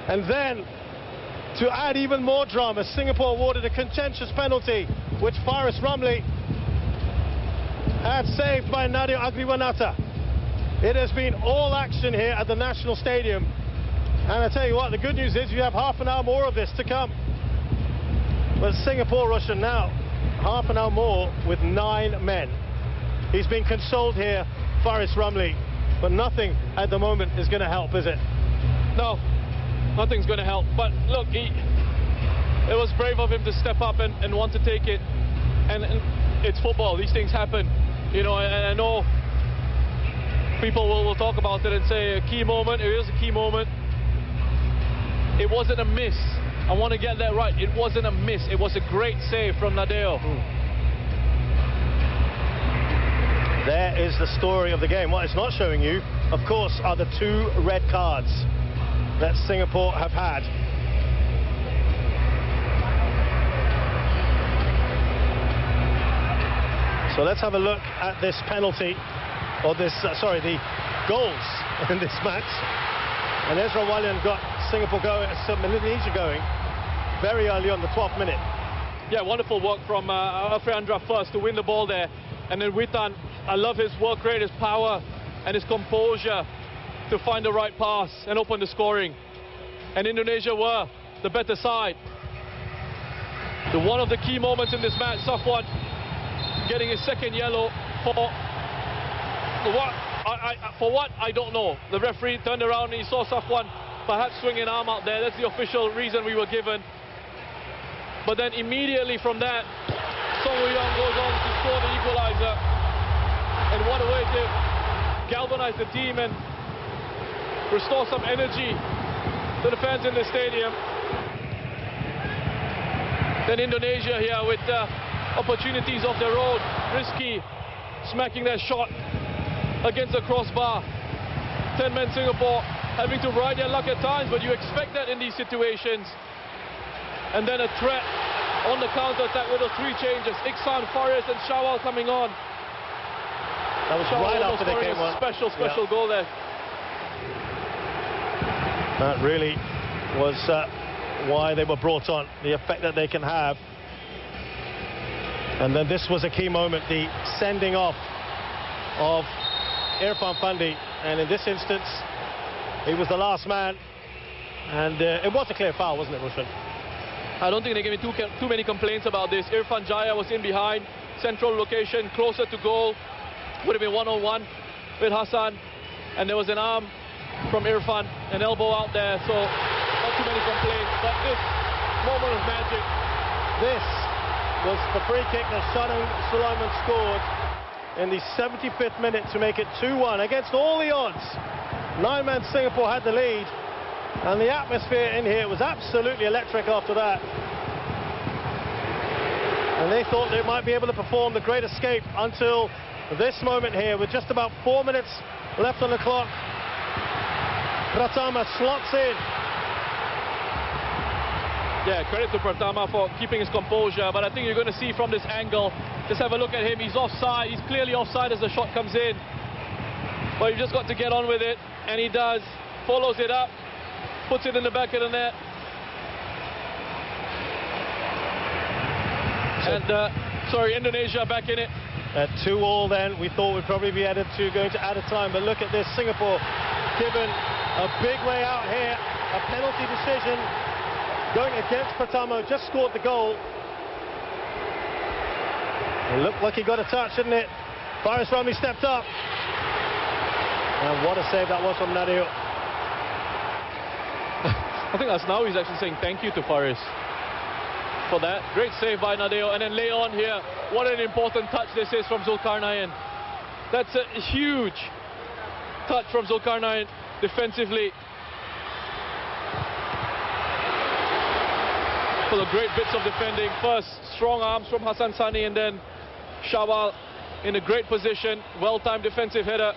And then, to add even more drama, Singapore awarded a contentious penalty, which Faris Ramli had saved by Nadio Agriwanata. It has been all action here at the National Stadium. And I tell you what, the good news is you have half an hour more of this to come. But Singapore, Russia now, half an hour more with 9 men. He's been consoled here, Faris Ramli, but nothing at the moment is going to help, is it? No, nothing's going to help. But look, it was brave of him to step up and want to take it. And it's football, these things happen. You know, and I know people will talk about it and say a key moment. It is a key moment. It wasn't a miss. I want to get that right. It wasn't a miss. It was a great save from Nadeo. There is the story of the game. What it's not showing you, of course, are the 2 red cards that Singapore have had. So let's have a look at this penalty, or this, the goals in this match. And Ezra Walian got Singapore going, Indonesia going very early on, the 12th minute. Yeah, wonderful work from Alfred Andra first to win the ball there. And then Witan, I love his work rate, his power, and his composure to find the right pass and open the scoring. And Indonesia were the better side. One of the key moments in this match, Safwan getting his 2nd yellow for what I don't know. The referee turned around and he saw Safwan perhaps swing an arm out there. That's the official reason we were given. But then immediately from that, Song Woo-young goes on to score the equalizer. And what a way to galvanize the team and restore some energy to the fans in the stadium. Then Indonesia here with opportunities of their own. Risky smacking that shot against the crossbar. 10-men Singapore having to ride their luck at times, but you expect that in these situations. And then a threat on the counter-attack with those 3 changes. Iksan, Faris and Shawal coming on. That was Shawal right after they came on. Special goal there. That really was why they were brought on, the effect that they can have. And then this was a key moment, the sending off of Irfan Fandi. And in this instance, he was the last man. And it was a clear foul, wasn't it, Rushan? I don't think they gave me too many complaints about this. Irfan Jaya was in behind, central location, closer to goal. Would have been one-on-one with Hassan. And there was an arm from Irfan, an elbow out there. So not too many complaints. But this moment of magic. This was the free kick that Shannon Sulaiman scored in the 75th minute to make it 2-1 against all the odds. 9-man Singapore had the lead. And the atmosphere in here was absolutely electric after that. And they thought they might be able to perform the great escape until this moment here, with just about 4 minutes left on the clock. Pratama slots in. Yeah, credit to Pratama for keeping his composure, but I think you're going to see from this angle, just have a look at him, he's offside, he's clearly offside as the shot comes in. But you've just got to get on with it, and he does, follows it up, puts it in the back of the net. And, Indonesia back in it. At 2-2 then, we thought we'd probably be going to add a time, but look at this, Singapore given a big way out here, a penalty decision going against Pratama, just scored the goal. It looked like he got a touch, didn't it? Faris Ramli stepped up. And what a save that was from Nadio. I think that's now he's actually saying thank you to Faris for that. Great save by Nadeo. And then lay on here. What an important touch this is from Zulkarnain. That's a huge touch from Zulkarnain defensively. For the great bits of defending. First, strong arms from Hassan Sani, and then Shawal in a great position. Well-timed defensive header.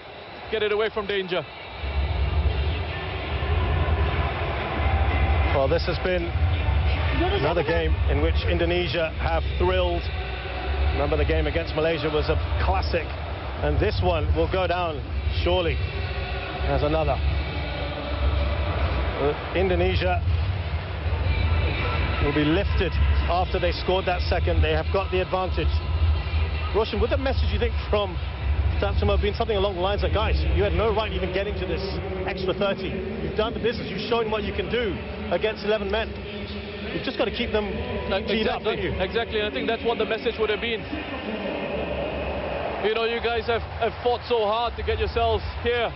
Get it away from danger. Well, this has been another game in which Indonesia have thrilled. Remember, the game against Malaysia was a classic, and this one will go down surely as another. Indonesia will be lifted after they scored that second. They have got the advantage. Roshan, would the message, you think, from Samsung have been something along the lines of, guys, you had no right even getting to this extra 30. You've done the business. You've shown what you can do against 11 men. You've just got to keep them teed up, don't you? Exactly, and I think that's what the message would have been. You know, you guys have fought so hard to get yourselves here.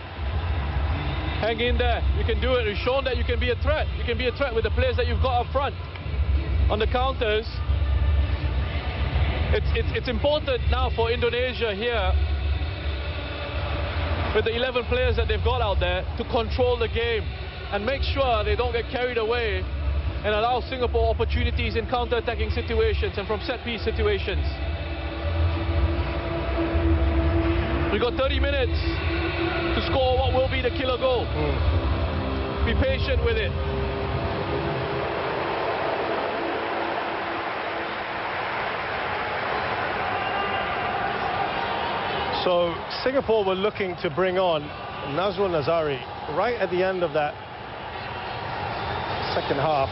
Hang in there. You can do it. You've shown that you can be a threat. You can be a threat with the players that you've got up front. On the counters, it's important now for Indonesia here, with the 11 players that they've got out there, to control the game and make sure they don't get carried away and allow Singapore opportunities in counter-attacking situations and from set-piece situations. We've got 30 minutes to score what will be the killer goal. Be patient with it. So Singapore were looking to bring on Nazrul Nazari right at the end of that second half.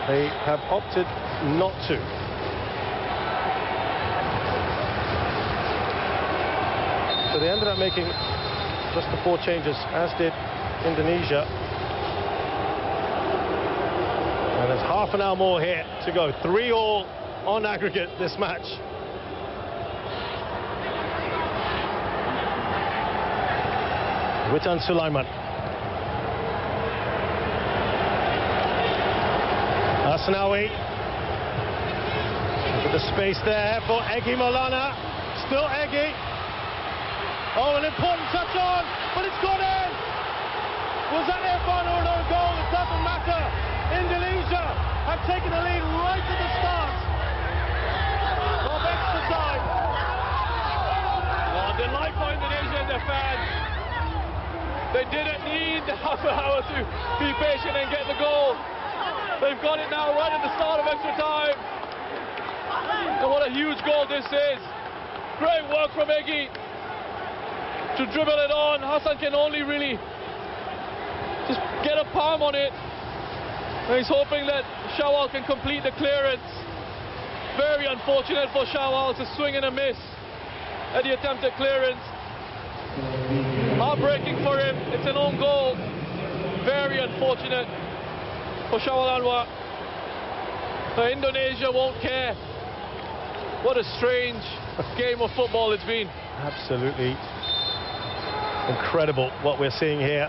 They have opted not to. So they ended up making just the 4 changes, as did Indonesia. And there's half an hour more here to go. 3-all on aggregate this match. Witan Sulaiman. Asnawi. Look at the space there for Egy Maulana. Still Egy. Oh, an important touch on, but it's gone in. Was that Irfan or no goal? It doesn't matter. Indonesia have taken the lead right at the start of extra time. Oh, delight for Indonesia and their fans. They didn't need half an hour to be patient and get the goal. They've got it now right at the start of extra time. And what a huge goal this is. Great work from Egy to dribble it on. Hassan can only really just get a palm on it. And he's hoping that Shawal can complete the clearance. Very unfortunate for Shawal. It's a swing and a miss at the attempted clearance. Heartbreaking for him. It's an own goal. Very unfortunate for Shawal Anwar. Indonesia won't care. What a strange game of football it's been. Absolutely incredible what we're seeing here.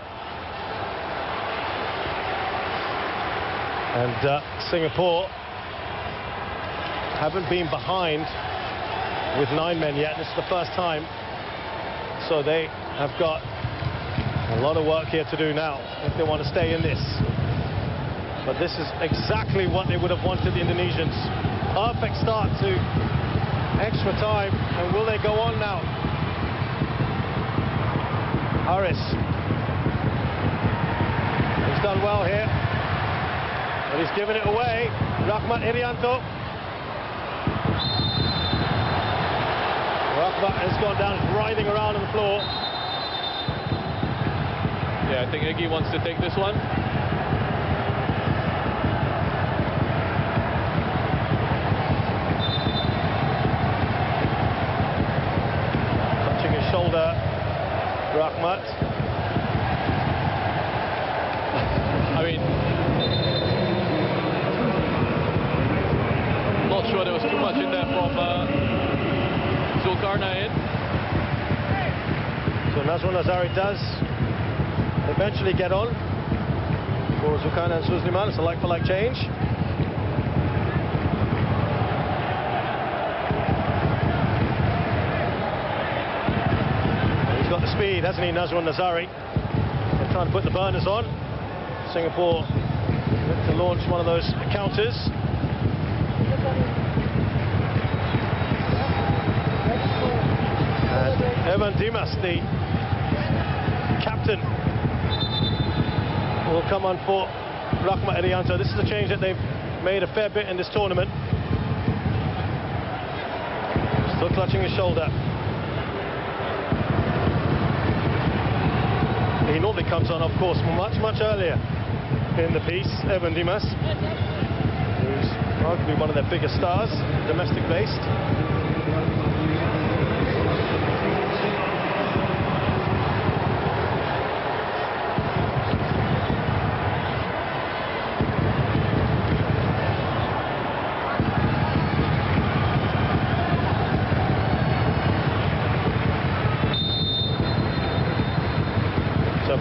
And Singapore haven't been behind with 9 men yet. This is the first time. So they have got a lot of work here to do now if they want to stay in this. But this is exactly what they would have wanted, the Indonesians. Perfect start to extra time. And will they go on now? Haris. He's done well here. But he's given it away. Rahmat Irianto. Rahmat has gone down, writhing around on the floor. Yeah, I think Egy wants to take this one. Touching his shoulder, Rahmat. I mean, not sure there was too much in there from Zulkarnain. So Nazrul Nazari does eventually get on for Zulkarnain and Sulaiman. It's a like-for-like change. He's got the speed, hasn't he, Nazrul Nazari? They're trying to put the burners on. Singapore to launch one of those counters. And Evan Dimas, the captain, will come on for Rahmat Irianto. This is a change that they've made a fair bit in this tournament. Still clutching his shoulder. He normally comes on, of course, much earlier in the piece. Evan Dimas, who's arguably one of their biggest stars, domestic-based.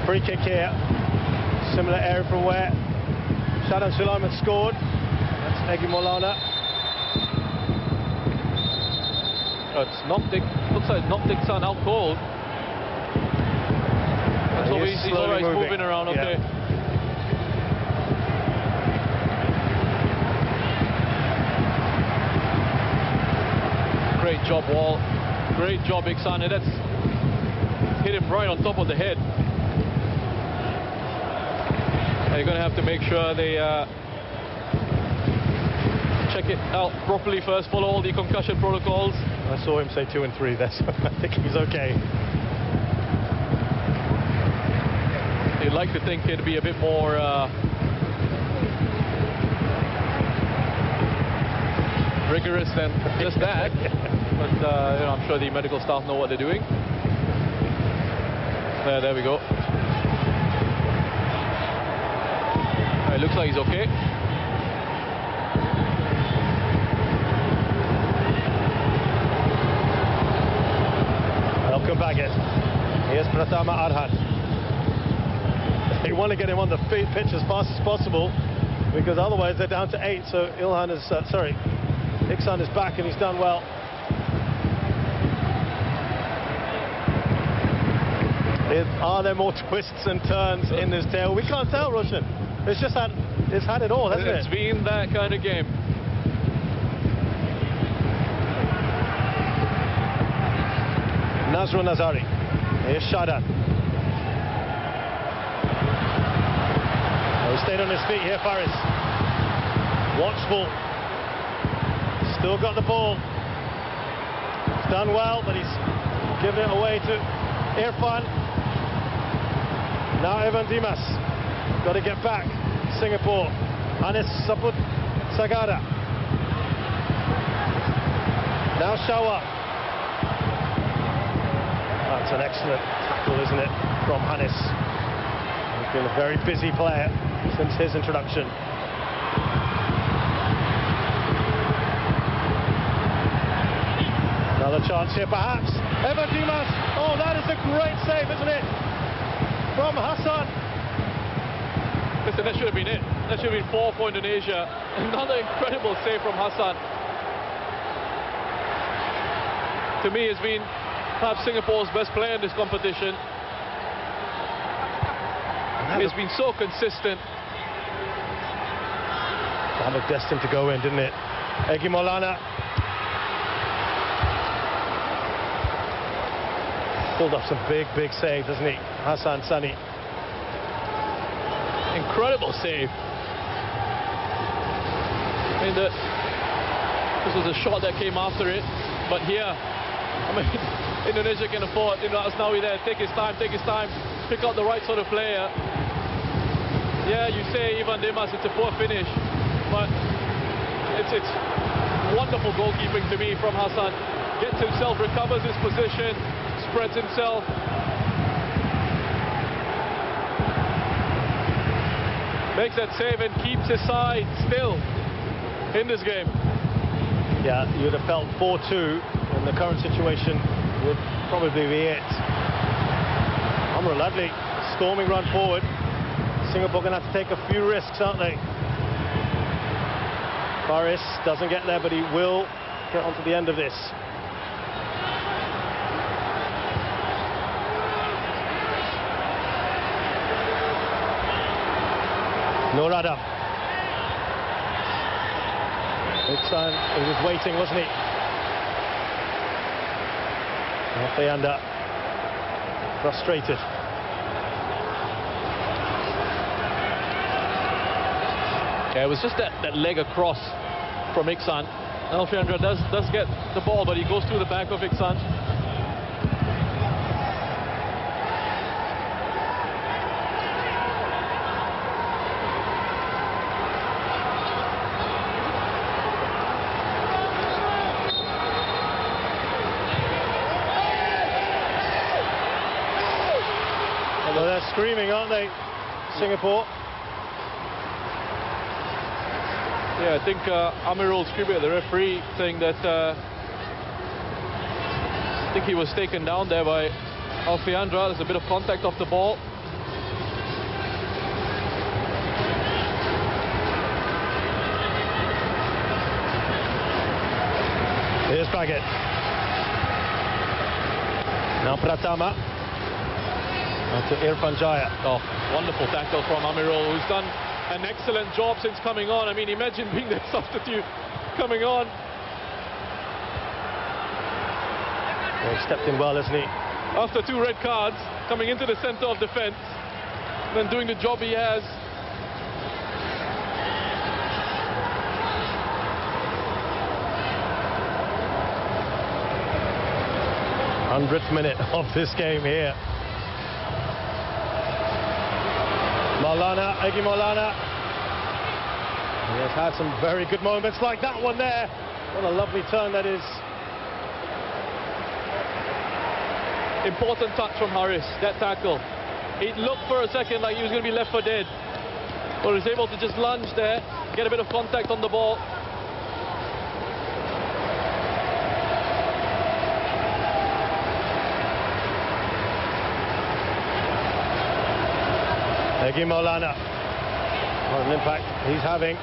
Free kick here, similar area from where Shadan Sulaiman scored. That's Egi Maulana. Oh, it's Noptic. Looks like Noptic's out cold. So he's alright, moving around. Okay. Yeah. Great job, Wall. Great job, Iksane. That's hit him right on top of the head. They're going to have to make sure they check it out properly first, follow all the concussion protocols. I saw him say 2 and 3 there, so I think he's okay. You'd like to think it'd be a bit more rigorous than just that. But you know, I'm sure the medical staff know what they're doing. There we go. It looks like he's okay. Welcome back. Here's Pratama Arhan. They want to get him on the pitch as fast as possible, because otherwise they're down to 8. So Iksane is back and he's done well. Are there more twists and turns in this tale? We can't tell, Roshan. It's just had it all, hasn't it? It's been that kind of game. Nazrul Nazari. Here's Shadan. He stayed on his feet here, Faris. Watchful. Still got the ball. He's done well, but he's given it away to Irfan. Now Evan Dimas. Got to get back. Singapore. Anis Saput Sagara. Now Shawa. That's an excellent tackle, isn't it, from Anis. He's been a very busy player since his introduction. Another chance here, perhaps. Evan Dimas. Oh, that is a great save, isn't it? From Hassan. Listen, that should have been it. That should have been 4 for Indonesia. Another incredible save from Hassan. To me, has been perhaps Singapore's best player in this competition. He's been so consistent. That looked destined to go in, didn't it? Egi Maulana. Pulled off some big saves, doesn't he? Hassan Sani. Incredible save. I mean, this was a shot that came after it, but here, I mean, Indonesia can afford, you know, Asnawi there, take his time, pick out the right sort of player. Yeah, you say Evan Dimas, it's a poor finish, but it's wonderful goalkeeping to me from Hassan. Gets himself, recovers his position, spreads himself. Makes that save and keeps his side still in this game. Yeah, you would have felt 4-2 in the current situation would probably be it. Amrul Ladli, storming run forward. Singapore going to have to take a few risks, aren't they? Faris doesn't get there, but he will get onto the end of this. Noradam. Iksan, he was waiting, wasn't he? Alfayanda, frustrated. Yeah, it was just that leg across from Iksan. Alfiandra does get the ball, but he goes through the back of Iksan. Well, they're screaming, aren't they, Singapore? Yeah, I think Amirul screaming at the referee, saying that I think he was taken down there by Alfiandra. There's a bit of contact off the ball. Here's Baggett. Now Pratama. Now to Irfan Jaya. Oh, wonderful tackle from Amirul, who's done an excellent job since coming on. I mean, imagine being the substitute coming on. Well, he stepped in well, isn't he? After 2 red cards, coming into the center of defense, and then doing the job he has. th minute of this game here. Maulana, Egy Maulana. He has had some very good moments like that one there. What a lovely turn that is. Important touch from Haris, that tackle. It looked for a second like he was going to be left for dead, but he was able to just lunge there, get a bit of contact on the ball. Egy Maulana. What an impact he's having.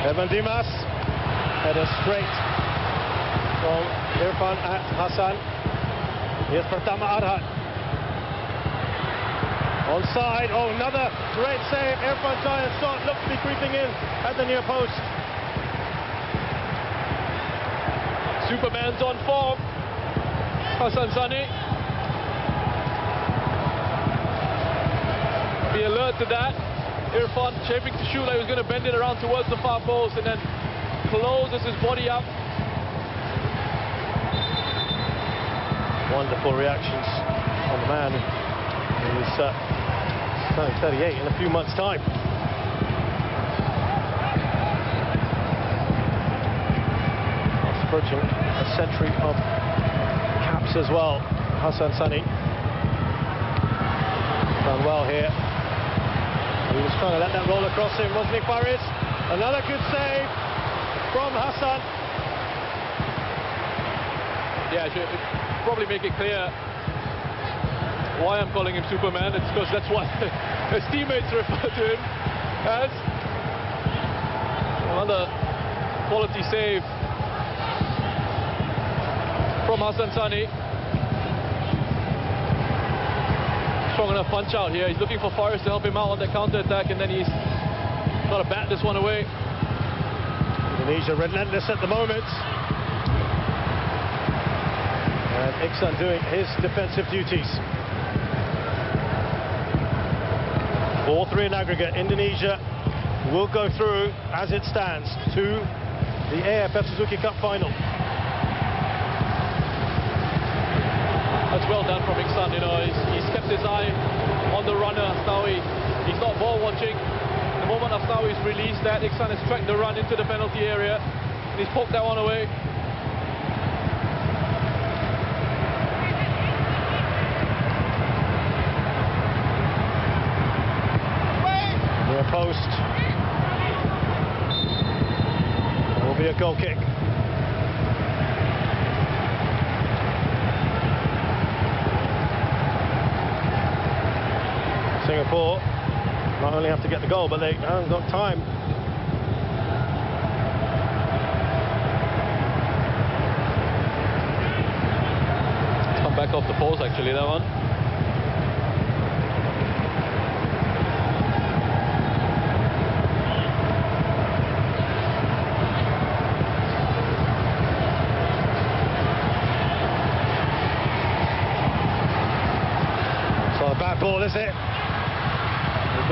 Evan Dimas. Header straight from Irfan at Hassan. Here's Pratama Arhan. Onside. Oh, another great save. Irfan Jaya shot looks to be creeping in at the near post. Superman's on form. Hassan Sani. Be alert to that. Irfan shaping to shoot like he was going to bend it around towards the far post and then closes his body up. Wonderful reactions on the man who's turning 38 in a few months' time. That's approaching a century of caps as well. Hassan Sani done well here. He was trying to let that roll across him, wasn't he, Faris? Another good save from Hassan. Yeah, I should probably make it clear why I'm calling him Superman. It's because that's what his teammates refer to him as. Another quality save from Hassan Sani. Strong enough punch out here. He's looking for Faris to help him out on the counter-attack, and then he's got to bat this one away. Indonesia relentless at the moment. And Iksan doing his defensive duties. 4-3 in aggregate. Indonesia will go through, as it stands, to the AFF Suzuki Cup final. That's well done from Iksan, you know, he's kept his eye on the runner, Astawi. He's not ball watching. The moment Astawi's released that, Iksan has tracked the run into the penalty area, and he's poked that one away. Near post. It will be a goal kick. Singapore not only have to get the goal, but they haven't got time. It's come back off the post, actually, that one. It's not a bad ball, is it?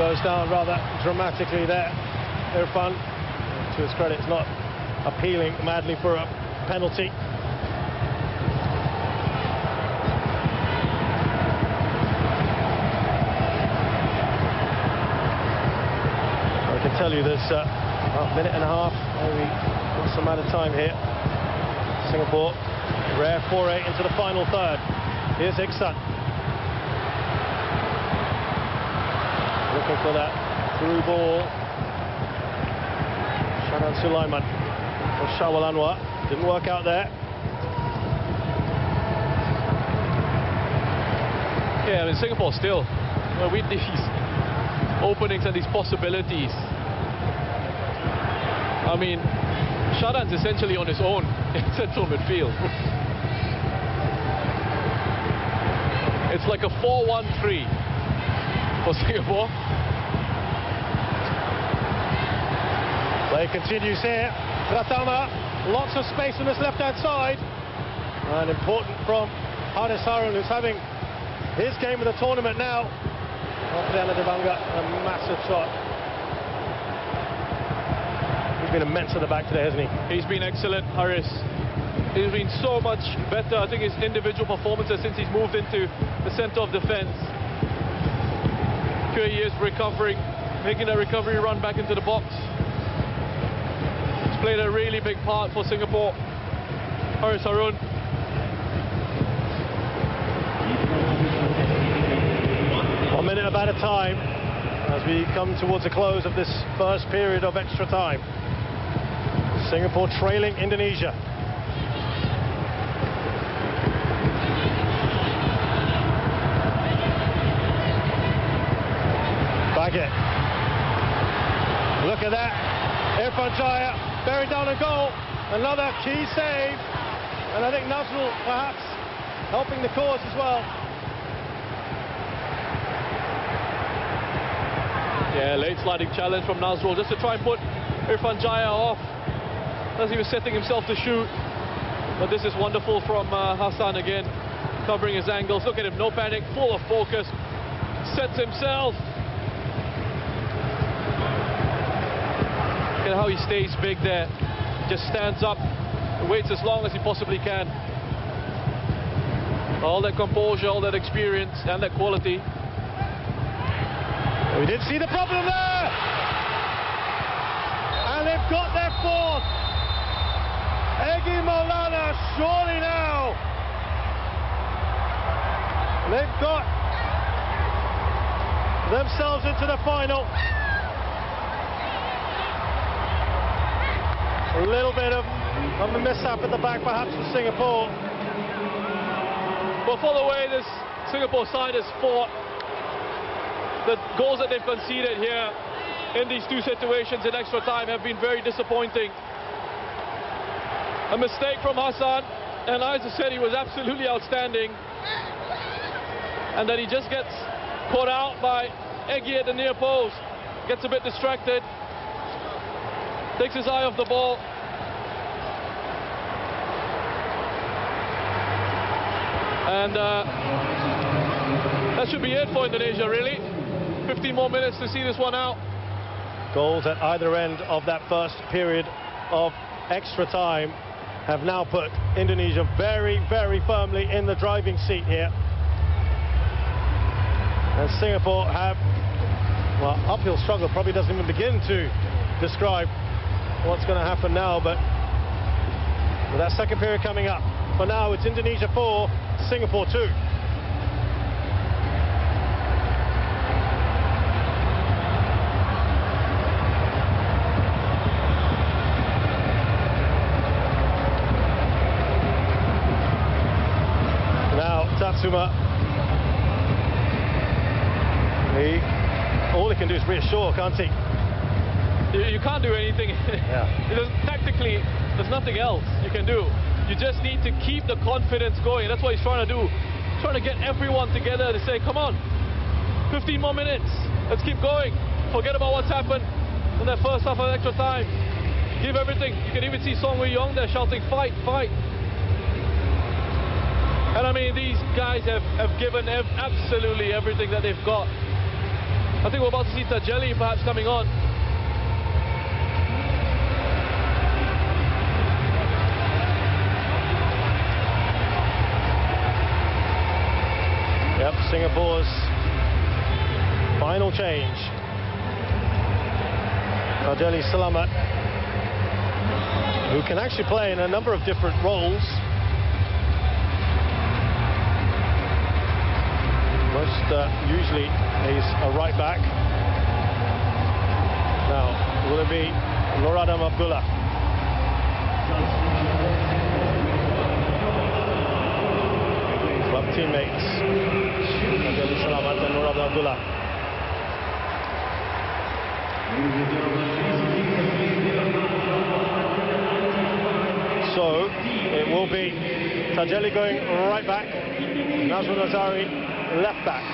goes down rather dramatically there. Irfan, to his credit, is not appealing madly for a penalty. I can tell you there's about a minute and a half, maybe some amount of time here. Singapore, rare foray into the final third. Here's Iksan. Looking for that through ball. Shanan Sulaiman for Shawal Anwar. Didn't work out there. Yeah, I mean, Singapore still, with these openings and these possibilities. I mean, Shadan's essentially on his own in central midfield. It's like a 4-1-3 for Singapore. Play continues here. Pratama, lots of space on his left-hand side. And important from Haris Harun, who's having his game of the tournament now. Alfredo Debanga, a massive shot. He's been immense at the back today, hasn't he? He's been excellent, Haris. He's been so much better. I think his individual performances since he's moved into the centre of defence. Here he is recovering, making a recovery run back into the box. He's played a really big part for Singapore. Haris Harun. A minute about a time as we come towards the close of this first period of extra time. Singapore trailing Indonesia. Baggett. Look at that. Irfan Jaya bearing down a goal. Another key save. And I think Nazrul perhaps helping the cause as well. Yeah, late sliding challenge from Nazrul just to try and put Irfan Jaya off as he was setting himself to shoot. But this is wonderful from Hassan again, covering his angles. Look at him, no panic, full of focus, sets himself. Look at how he stays big there, just stands up, waits as long as he possibly can. All that composure, all that experience and that quality. We did see the problem there, and they've got their fourth. Egy Maulana, surely now they've got themselves into the final. A little bit of a mishap at the back, perhaps, for Singapore. But for the way this Singapore side has fought, the goals that they've conceded here in these two situations in extra time have been very disappointing. A mistake from Hassan, and as I said, he was absolutely outstanding. And then he just gets caught out by Egy at the near post, gets a bit distracted, takes his eye off the ball. And that should be it for Indonesia, really. 15 more minutes to see this one out. Goals at either end of that first period of extra time have now put Indonesia very, very firmly in the driving seat here. And Singapore have, well, uphill struggle probably doesn't even begin to describe what's going to happen now, but with that second period coming up, for now it's Indonesia 4, Singapore 2. Tatsuma, all he can do is reassure, can't he? You can't do anything. Yeah. Tactically, there's nothing else you can do. You just need to keep the confidence going. That's what he's trying to do. He's trying to get everyone together to say, come on, 15 more minutes. Let's keep going. Forget about what's happened in that first half of extra time. Give everything. You can even see Song Wei-yong there shouting, fight, fight. And I mean, these guys have given absolutely everything that they've got. I think we're about to see Tajeli perhaps coming on. Yep, Singapore's final change. Tajeli Selamat, who can actually play in a number of different roles. Usually he's a right back. Now, will it be Noradam Abdullah? Club teammates Tajeli Selamat and Noradam Abdullah. So it will be Tajeli going right back, Nazrul Nazari left back,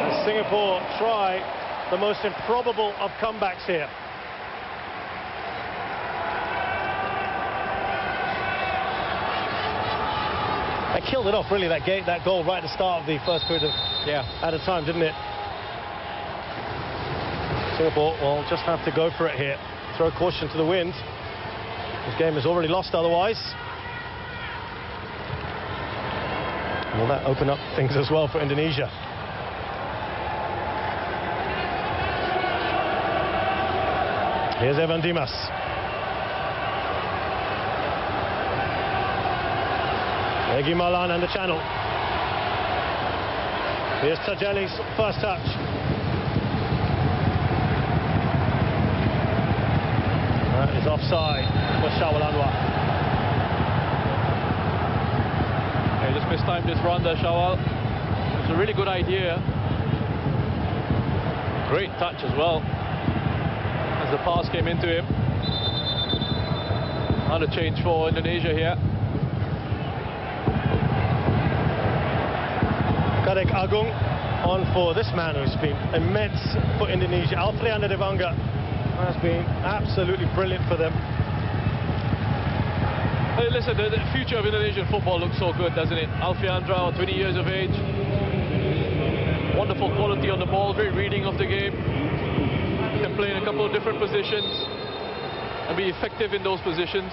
as Singapore try the most improbable of comebacks here. They killed it off, really, that goal right at the start of the first period of at a time, didn't it? Singapore will just have to go for it here, throw caution to the wind. This game is already lost otherwise. Will that open up things as well for Indonesia? Here's Evan Dimas. Egi Malan and the channel. Here's Tajeli's first touch. That is offside for Shawal Anwar. Just mistimed this run there, Shawal. It's a really good idea. Great touch as well, as the pass came into him. Another change for Indonesia here. Kadek Agung on for this man who's been immense for Indonesia. Alfreanda Devanga has been absolutely brilliant for them. Hey, listen, the future of Indonesian football looks so good, doesn't it? Alfreanda, 20 years of age. Wonderful quality on the ball, great reading of the game. Can play in a couple of different positions and be effective in those positions.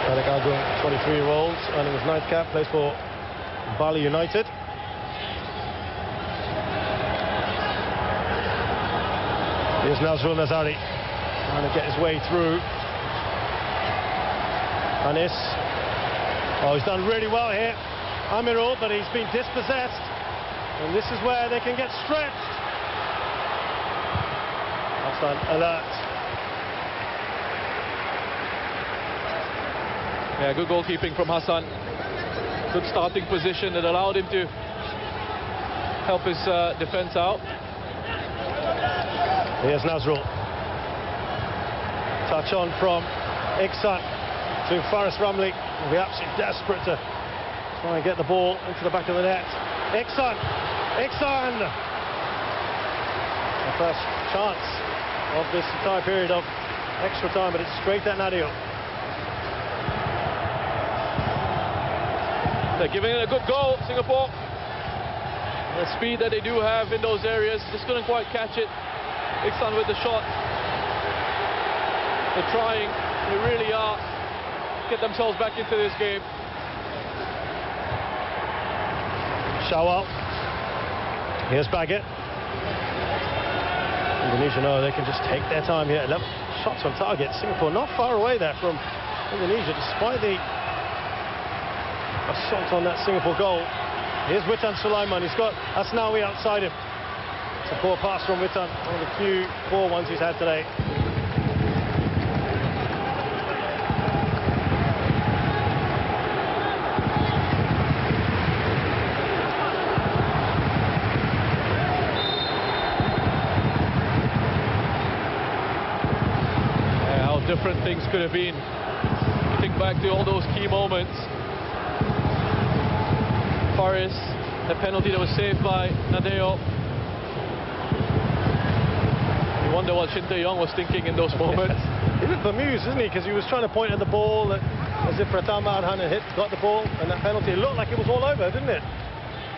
Kadek Agung, 23-year-old, earning his 9th cap, plays for Bali United. Here's Nazrul Nazari, trying to get his way through. Anis. Oh, he's done really well here, Amirul, but he's been dispossessed. And this is where they can get stretched. Hassan alert. Yeah, good goalkeeping from Hassan. Good starting position that allowed him to help his defense out. Here's Nazrul. Touch on from Iksan to Faris Ramli. Will be absolutely desperate to try and get the ball into the back of the net. Iksan! Iksan! The first chance of this entire period of extra time, but it's straight at Nadio. They're giving it a good go, Singapore. The speed that they do have in those areas, just couldn't quite catch it. Iksan with the shot. They're trying, they really are, get themselves back into this game. Shawal. Here's Baggett. Indonesia know they can just take their time here. 11 shots on target. Singapore not far away there from Indonesia, despite the assault on that Singapore goal. Here's Witan Sulaiman. He's got Asnawi outside him. It's a poor pass from Witan, one of the few poor ones he's had today. Yeah, how different things could have been. Think back to all those key moments. Faris, the penalty that was saved by Nadeo. You wonder what Shin Tae-yong was thinking in those moments. He looked bemused, isn't he? Because he was trying to point at the ball. as if Pratama hadn't got the ball, and that penalty, it looked like it was all over, didn't it?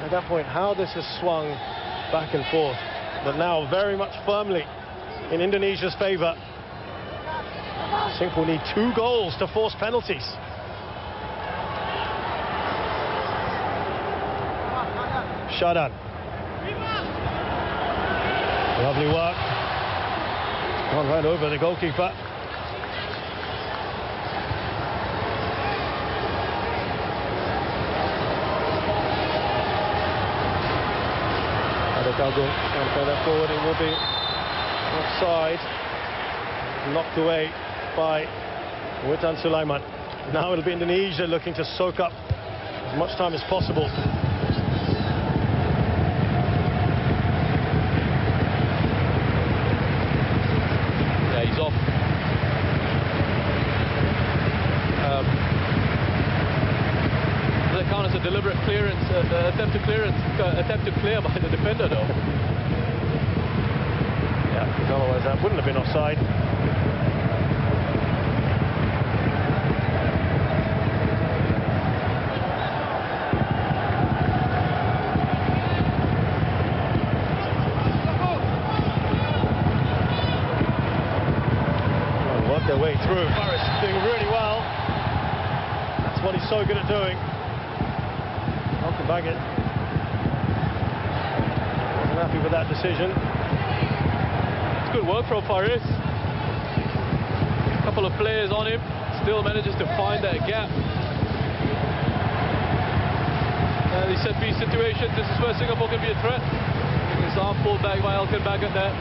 At that point, how this has swung back and forth, but now very much firmly in Indonesia's favour. Singapore need 2 goals to force penalties. Shadan. Lovely work. Gone right over the goalkeeper. Agung and play that forward. It will be offside. Knocked away by Witan Sulaiman. Now it'll be Indonesia looking to soak up as much time as possible. Yeah, he's off. Does that count as a deliberate clearance, attempt to clear by the defender, though? Yeah, because otherwise that wouldn't have been offside. Work their way through. Faris doing really well. That's what he's so good at doing. Malcolm Baggett wasn't happy with that decision. It's good work from Faris. A couple of players on him, still manages to find that gap. And these set-piece situations, this is where Singapore can be a threat. His arm pulled back by Malcolm Baggett there.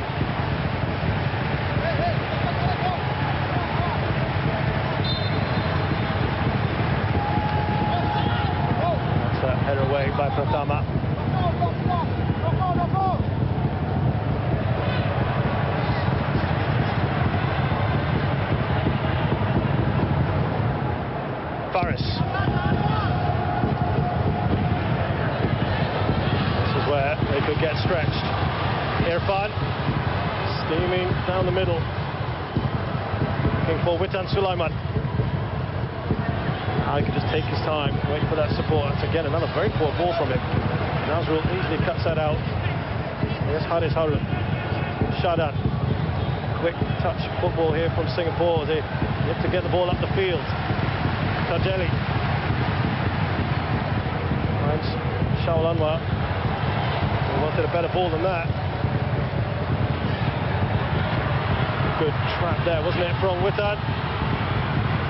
Header away by Pratama. Faris. This is where they could get stretched. Irfan steaming down the middle. Looking for Witan Sulaiman. He could just take his time, wait for that support. That's again another very poor ball from him. Nazrul easily cuts that out. Here's Haris Harun. Shadan. Quick touch football here from Singapore. They have to get the ball up the field. Tajeli. Finds Shaul Anwar. He wanted a better ball than that. Good trap there, wasn't it, from Witan?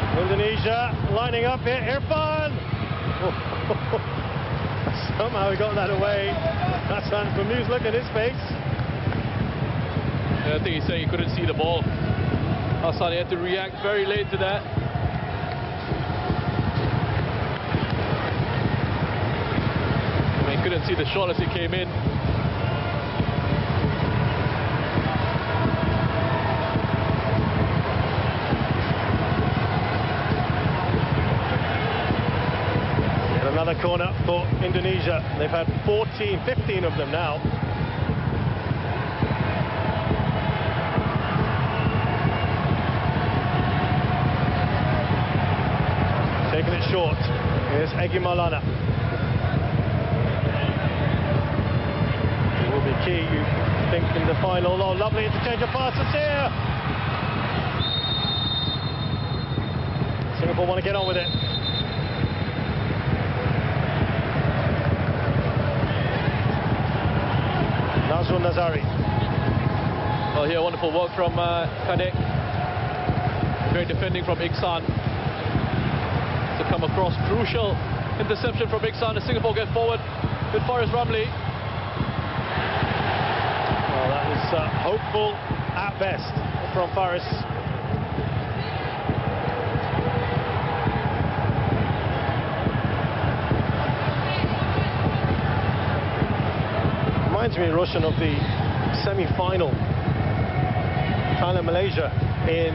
Indonesia lining up here. Irfan! Somehow he got that away. Hassan Famouz, look at his face. Yeah, I think he's saying he couldn't see the ball. Hassan had to react very late to that. I mean, he couldn't see the shot as it came in. Another corner for Indonesia. They've had 15 of them now. Taking it short. Here's Egy Maulana. It will be key, you think, in the final. Oh, lovely interchange of passes here. Singapore want to get on with it. Nazrul Nazari. Well, here, wonderful work from Kadek. Great defending from Iksan to come across. Crucial interception from Iksan as Singapore get forward with Faris Ramli. Well, that was hopeful at best from Faris. Reminds me, Roshan, of the semi-final Thailand-Malaysia in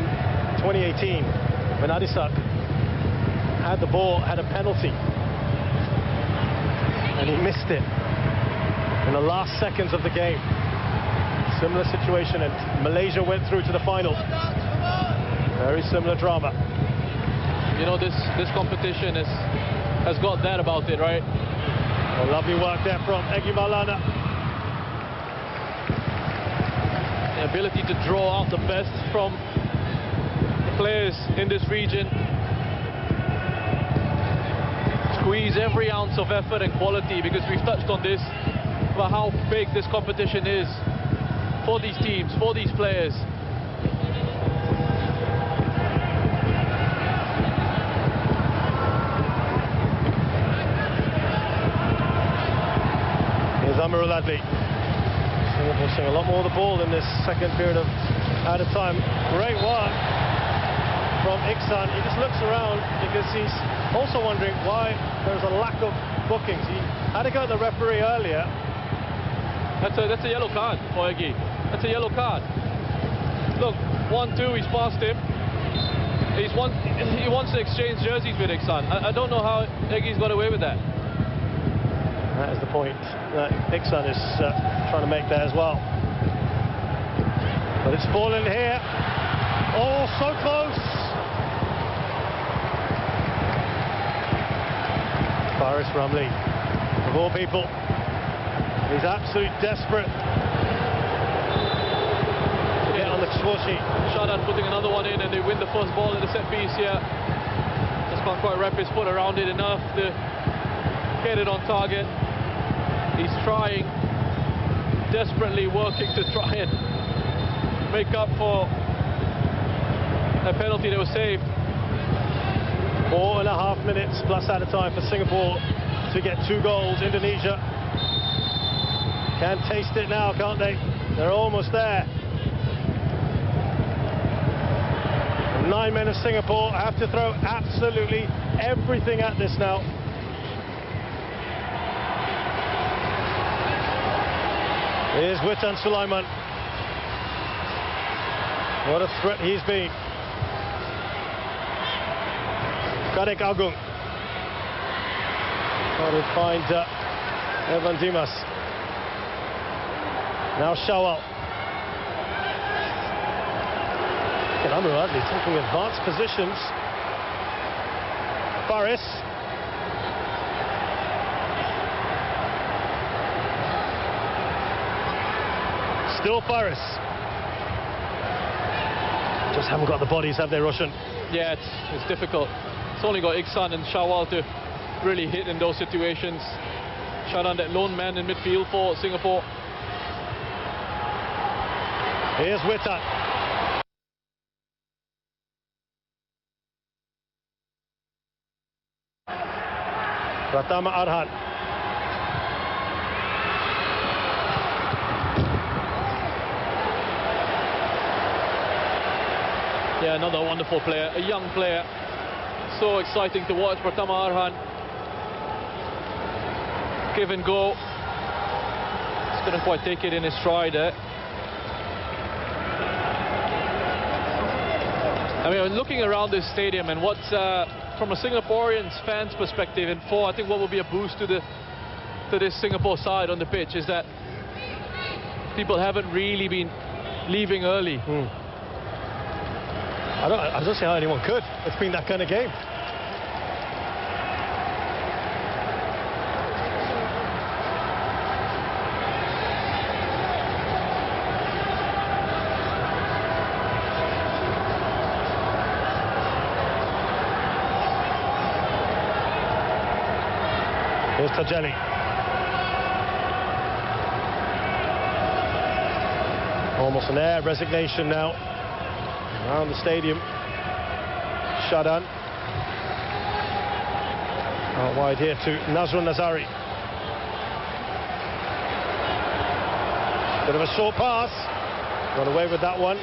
2018 when Adisak had the ball, had a penalty, and he missed it in the last seconds of the game. Similar situation, and Malaysia went through to the final. Very similar drama. you know, this competition has got that about it, right? Well, lovely work there from Egy Maulana. The ability to draw out the best from the players in this region. Squeeze every ounce of effort and quality, because we've touched on this, about how big this competition is for these teams, for these players. Here's Amarul Adli. Singapore seeing a lot more of the ball in this second period at a time. Great work from Iksan. He just looks around because he's also wondering why there's a lack of bookings. He had to go to the referee earlier. That's a yellow card for Egy. That's a yellow card. Look, 1-2, he's past him. He wants to exchange jerseys with Iksan. I don't know how Egy's got away with that. That is the point that Iksan is trying to make there as well. But it's fallen here. Oh, so close. Faris Ramli, of all people, he's absolutely desperate to get on the Swoshi. Shadan putting another one in, and they win the first ball in the set piece here. Just can't quite wrap his foot around it enough to get it on target. He's trying, desperately working to try and make up for a penalty that was saved. 4.5 minutes plus added time for Singapore to get 2 goals. Indonesia can taste it now, can't they? They're almost there. 9 men of Singapore have to throw absolutely everything at this now. Here's Witan Sulaiman. What a threat he's been. Kadek Agung. Trying to find Evan Dimas. Now Shawal. Amarul Adli taking advanced positions. Faris. Still Faris. Just haven't got the bodies, have they, Roshan? Yeah, it's difficult. It's only got Iksan and Shawal to really hit in those situations. Shadan, that lone man in midfield for Singapore. Here's Witan. Pratama Arhan. Yeah, another wonderful player, a young player. So exciting to watch. Pratama Arhan. Give and go. Just couldn't quite take it in his stride there. I mean, looking around this stadium and what's from a Singaporean fan's perspective, and I think what will be a boost to this Singapore side on the pitch is that people haven't really been leaving early. I don't see how anyone could. It's been that kind of game. Here's Tajeli. Almost an air resignation now around the stadium. Shadan. Out wide here to Nazrul Nazari. Bit of a short pass. Got away with that one.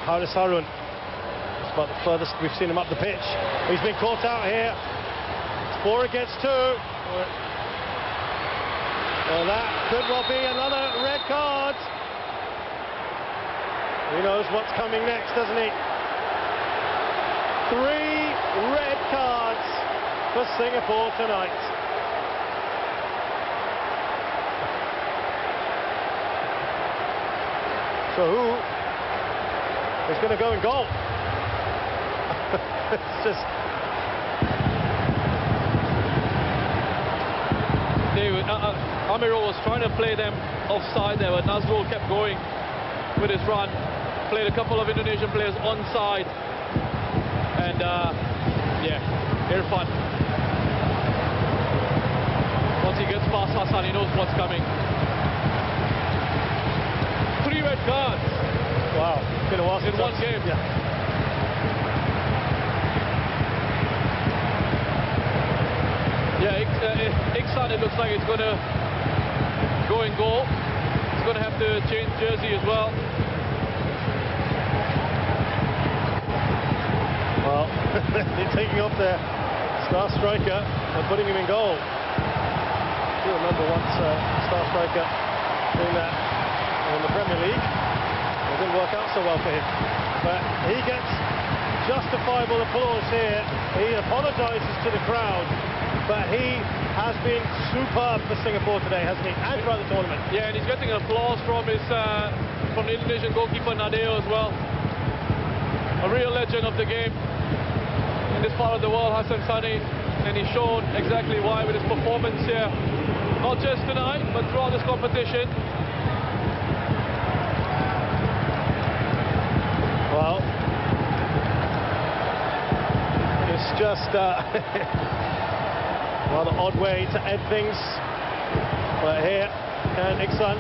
Haris Harun. It's about the furthest we've seen him up the pitch. He's been caught out here. It's 4 against 2. Well, that could well be another red card. He knows what's coming next, doesn't he? 3 red cards for Singapore tonight. So who is going to go in goal? It's just Amiro was trying to play them offside there, but Nazrul kept going with his run. Played a couple of Indonesian players onside. And, yeah, Irfan. Once he gets past Hassan, he knows what's coming. 3 red cards. Wow, it's been a while since in one game. Yeah. Yeah, Iksan, it looks like it's going to go in goal. He's going to have to change jersey as well. Well, they're taking off their star striker and putting him in goal. I do remember once star striker doing that in the Premier League. It didn't work out so well for him. But he gets justifiable applause here. He apologises to the crowd. But he has been superb for Singapore today, hasn't he? And throughout the tournament. Yeah, and he's getting applause from the Indonesian goalkeeper Nadeo as well. A real legend of the game in this part of the world, Hassan Sani, and he's shown exactly why with his performance here, not just tonight, but throughout this competition. Well, it's just rather odd way to end things. But here, can Iksan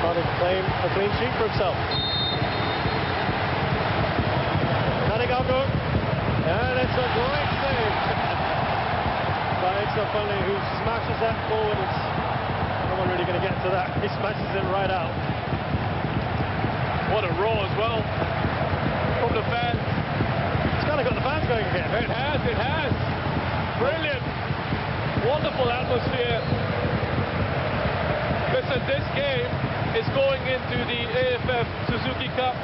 try to claim a clean sheet for himself? And it's a great save by Iksan Funley, who smashes that forward. No one really going to get to that. He smashes it right out. What a row as well from the fans. It's kind of got the fans going again. It has. Brilliant. Wonderful atmosphere. Listen, this game is going into the AFF Suzuki Cup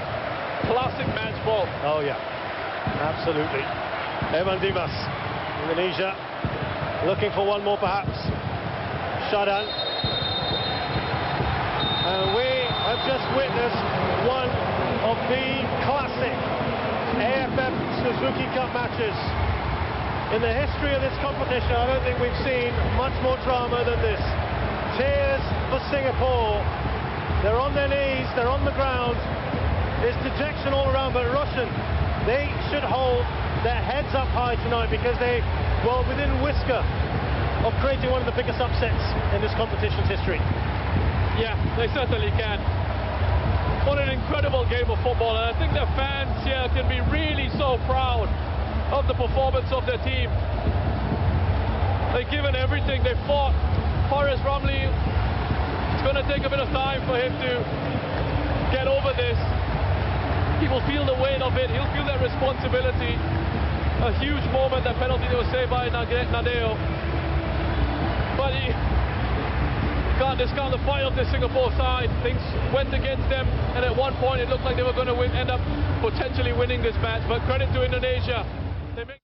Classic match ball. Oh, yeah. Absolutely. Evan Dimas, Indonesia, looking for one more perhaps. Shadan. And we have just witnessed one of the classic AFF Suzuki Cup matches. In the history of this competition, I don't think we've seen much more drama than this. Tears for Singapore. They're on their knees, they're on the ground. There's dejection all around, but Russian, they should hold their heads up high tonight because they were within whisker of creating one of the biggest upsets in this competition's history. Yeah, they certainly can. What an incredible game of football, and I think the fans here can be really so proud of the performance of their team. They've given everything, they fought. Faris Ramli, it's going to take a bit of time for him to get over this. He will feel the weight of it, he'll feel that responsibility. A huge moment, that penalty that was saved by Nadeo. But he can't discount the fight of the Singapore side. Things went against them, and at one point it looked like they were going to end up potentially winning this match. But credit to Indonesia. They make